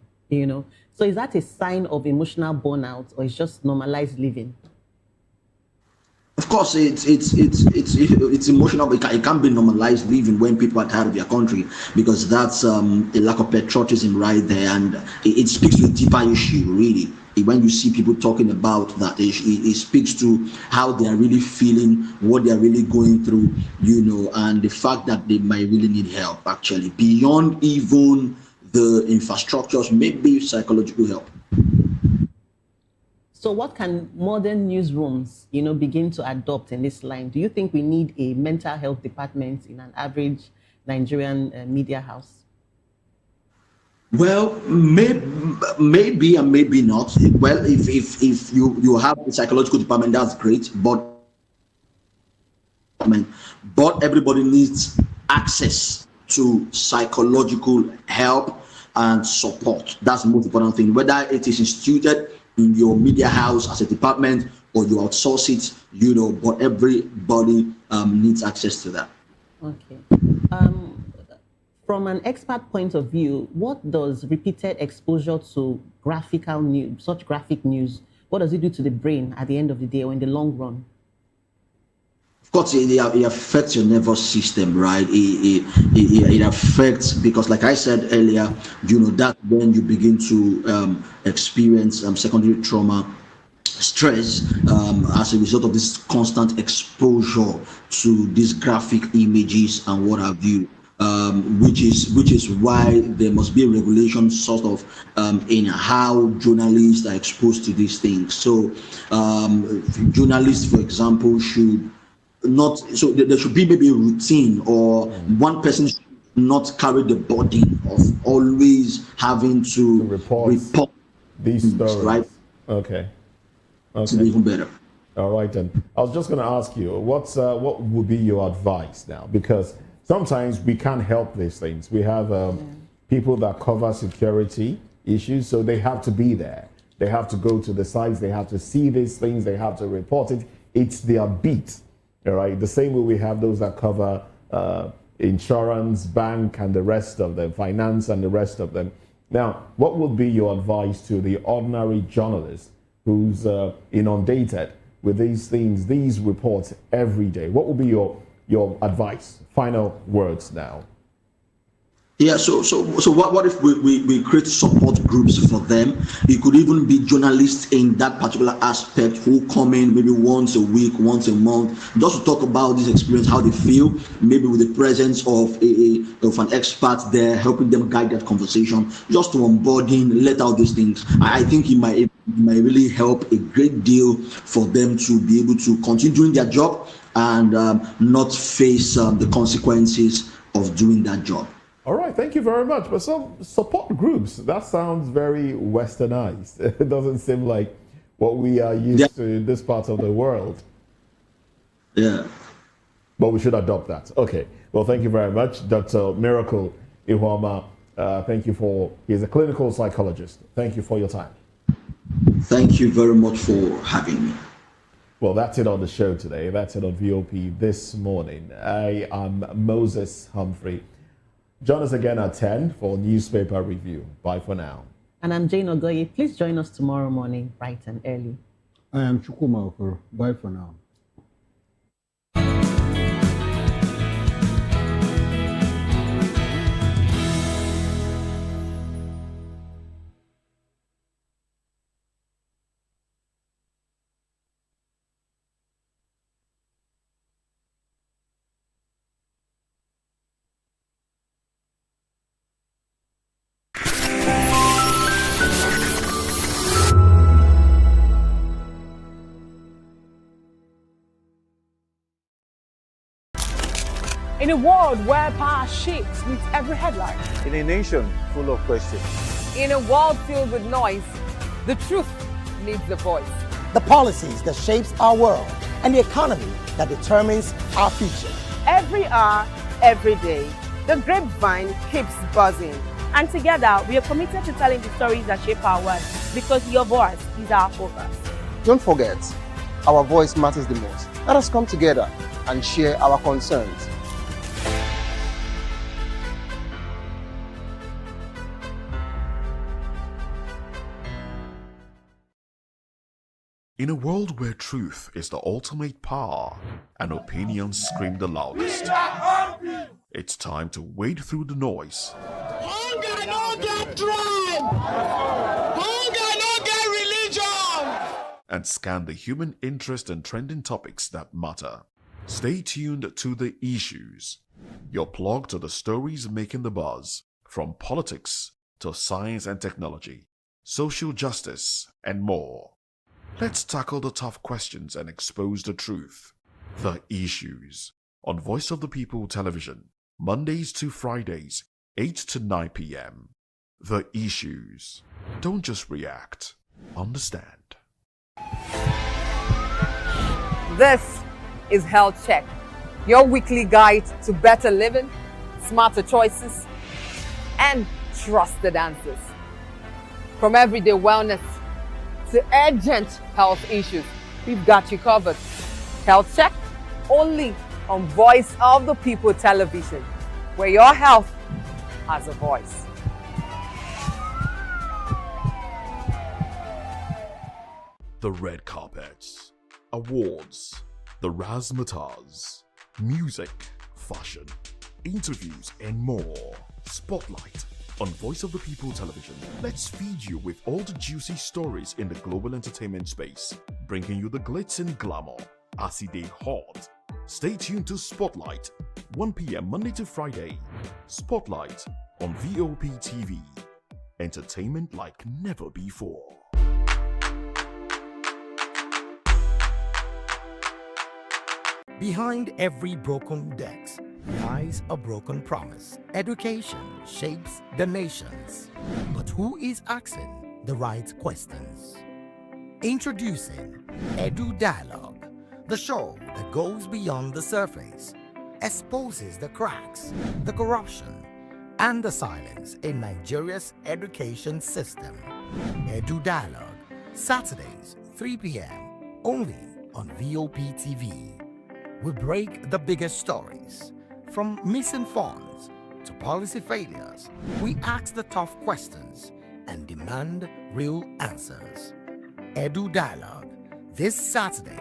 So is that a sign of emotional burnout, or it's just normalized living? Of course, it's emotional, but it can't be normalized living when people are tired of their country, because that's a lack of patriotism right there, and it speaks to a deeper issue, really. When you see people talking about that, it speaks to how they are really feeling, what they are really going through, and the fact that they might really need help, actually, beyond even the infrastructures, maybe psychological help. So what can modern newsrooms, begin to adopt in this line? Do you think we need a mental health department in an average Nigerian media house? Well, maybe and maybe not. Well, if you have a psychological department, that's great. But everybody needs access to psychological help and support. That's the most important thing. Whether it is instituted in your media house as a department or you outsource it, but everybody needs access to that. Okay. From an expert point of view, what does repeated exposure to graphical news, such graphic news, what does it do to the brain at the end of the day or in the long run? Of course, it affects your nervous system, right? It affects, because like I said earlier, that when you begin to experience secondary trauma, stress, as a result of this constant exposure to these graphic images and what have you. Which is why there must be a regulation sort of in how journalists are exposed to these things. So journalists, for example, should not, so there should be maybe a routine, or one person should not carry the burden of always having to report these stories, right? Okay. To be even better. All right, then. I was just going to ask you, what would be your advice now? Because sometimes we can't help these things. We have people that cover security issues, so they have to be there. They have to go to the sites. They have to see these things. They have to report it. It's their beat, all right? The same way we have those that cover insurance, bank, and the rest of them, finance, and the rest of them. Now, what would be your advice to the ordinary journalist who's inundated with these things, these reports every day? What would be your advice? Final words now. Yeah, so what if we create support groups for them? It could even be journalists in that particular aspect who come in maybe once a week, once a month, just to talk about this experience, how they feel, maybe with the presence of an expert there, helping them guide that conversation, just to onboarding, let out these things. I think it might really help a great deal for them to be able to continue doing their job and not face the consequences of doing that job. All right, thank you very much. But some support groups, that sounds very westernized. It doesn't seem like what we are used to in this part of the world. Yeah. But we should adopt that. Okay. Well, thank you very much, Dr. Miracle Ihuama. Thank you he's a clinical psychologist. Thank you for your time. Thank you very much for having me. Well, that's it on the show today. That's it on VOP this morning. I am Moses Humphrey. Join us again at 10 for newspaper review. Bye for now. And I'm Jane Ogoye. Please join us tomorrow morning, bright and early. I am Chukuma Okoro. Bye for now. In a world where power shifts with every headline. In a nation full of questions. In a world filled with noise, the truth needs a voice. The policies that shapes our world and the economy that determines our future. Every hour, every day, the grapevine keeps buzzing. And together, we are committed to telling the stories that shape our world because your voice is our focus. Don't forget, our voice matters the most. Let us come together and share our concerns. In a world where truth is the ultimate power and opinions scream the loudest, it's time to wade through the noise. Hunger no get tribe! Hunger no get religion! And scan the human interest and trending topics that matter. Stay tuned to The Issues, your plug to the stories making the buzz, from politics to science and technology, social justice, and more. Let's tackle the tough questions and expose the truth. The Issues on Voice of the People Television, Mondays to Fridays, 8 to 9 p.m. The Issues. Don't just react, understand. This is Health Check, your weekly guide to better living, smarter choices, and trusted answers. From everyday wellness to urgent health issues, we've got you covered. Health Check, only on Voice of the People Television, where your health has a voice. The red carpets, awards, the razzmatazz, music, fashion, interviews, and more. Spotlight on Voice of the People Television. Let's feed you with all the juicy stories in the global entertainment space, bringing you the glitz and glamour as it is hot. Stay tuned to Spotlight, 1 p.m. Monday to Friday. Spotlight on VOP TV. Entertainment like never before. Behind every broken desk lies a broken promise. Education shapes the nations. But who is asking the right questions? Introducing Edu Dialogue, the show that goes beyond the surface, exposes the cracks, the corruption, and the silence in Nigeria's education system. Edu Dialogue, Saturdays, 3 p.m., only on VOP TV. We break the biggest stories. From missing funds to policy failures, we ask the tough questions and demand real answers. Edu Dialogue, this Saturday,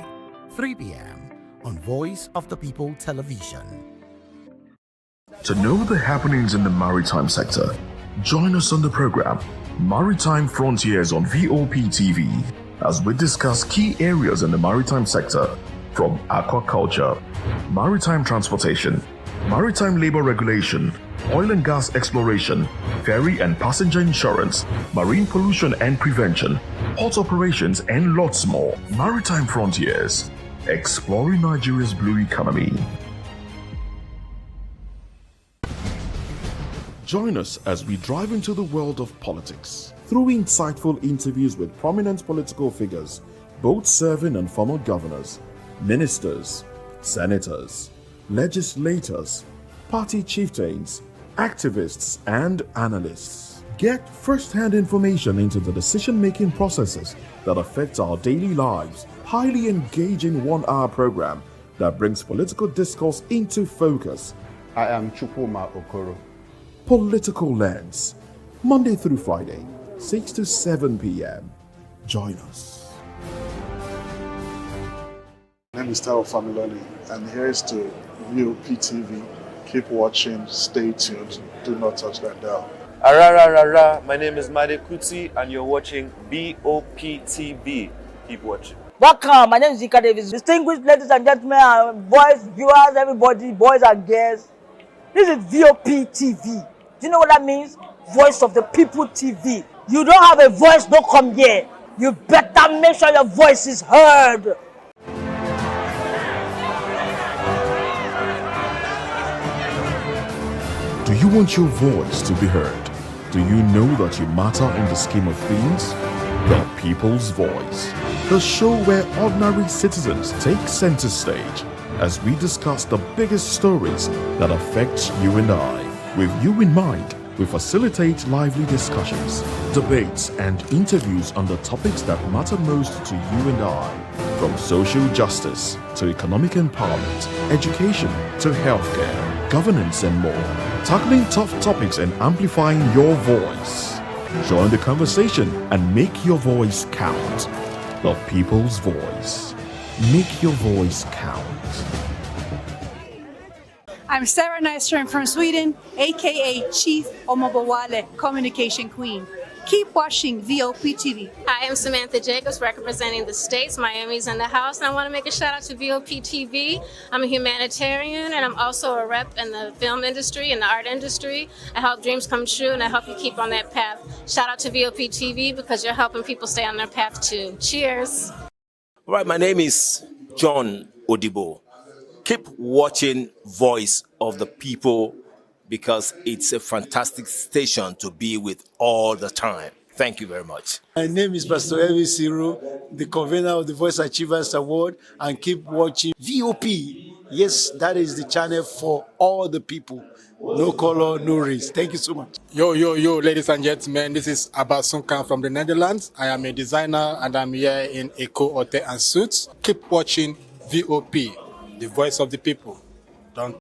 3 p.m. on Voice of the People Television. To know the happenings in the maritime sector, join us on the program Maritime Frontiers on VOP TV as we discuss key areas in the maritime sector from aquaculture, maritime transportation, maritime labor regulation, oil and gas exploration, ferry and passenger insurance, marine pollution and prevention, port operations, and lots more. Maritime Frontiers, exploring Nigeria's blue economy. Join us as we drive into the world of politics through insightful interviews with prominent political figures, both serving and former governors, ministers, senators, legislators, party chieftains, activists, and analysts. Get first-hand information into the decision-making processes that affect our daily lives. Highly engaging one-hour program that brings political discourse into focus. I am Chukwuma Okoro. Political Lens, Monday through Friday, 6 to 7 p.m. Join us. My name is Tao Familoni, and here's to VOP TV. Keep watching, stay tuned, do not touch that dial. My name is Made Kuti, and you're watching VOP TV. Keep watching. Welcome, my name is Decadence. Distinguished ladies and gentlemen, boys, viewers, everybody, boys and girls. This is VOP TV. Do you know what that means? Voice of the People TV. You don't have a voice, don't come here. You better make sure your voice is heard. Do you want your voice to be heard? Do you know that you matter in the scheme of things? The People's Voice, the show where ordinary citizens take center stage as we discuss the biggest stories that affect you and I. With you in mind, we facilitate lively discussions, debates, and interviews on the topics that matter most to you and I. From social justice to economic empowerment, education to healthcare, governance, and more. Tackling tough topics and amplifying your voice. Join the conversation and make your voice count. The People's Voice. Make your voice count. I'm Sarah Nystrom from Sweden, aka Chief Omobawale, Communication Queen. Keep watching VOP TV. Hi, I'm Samantha Jacobs representing the States. Miami's in the house, and I want to make a shout out to VOP TV. I'm a humanitarian, and I'm also a rep in the film industry and the art industry. I help dreams come true, and I help you keep on that path. Shout out to VOP TV because you're helping people stay on their path too. Cheers. All right, my name is John Odibo. Keep watching Voice of the People because it's a fantastic station to be with all the time. Thank you very much. My name is Pastor Evi Siru, the convener of the Voice Achievers Award, and keep watching VOP. Yes, that is the channel for all the people. No color, no race. Thank you so much. Yo, ladies and gentlemen, this is Abbas Sunkan from the Netherlands. I am a designer and I'm here in Eco Hotel and Suits. Keep watching VOP, the Voice of the People. Don't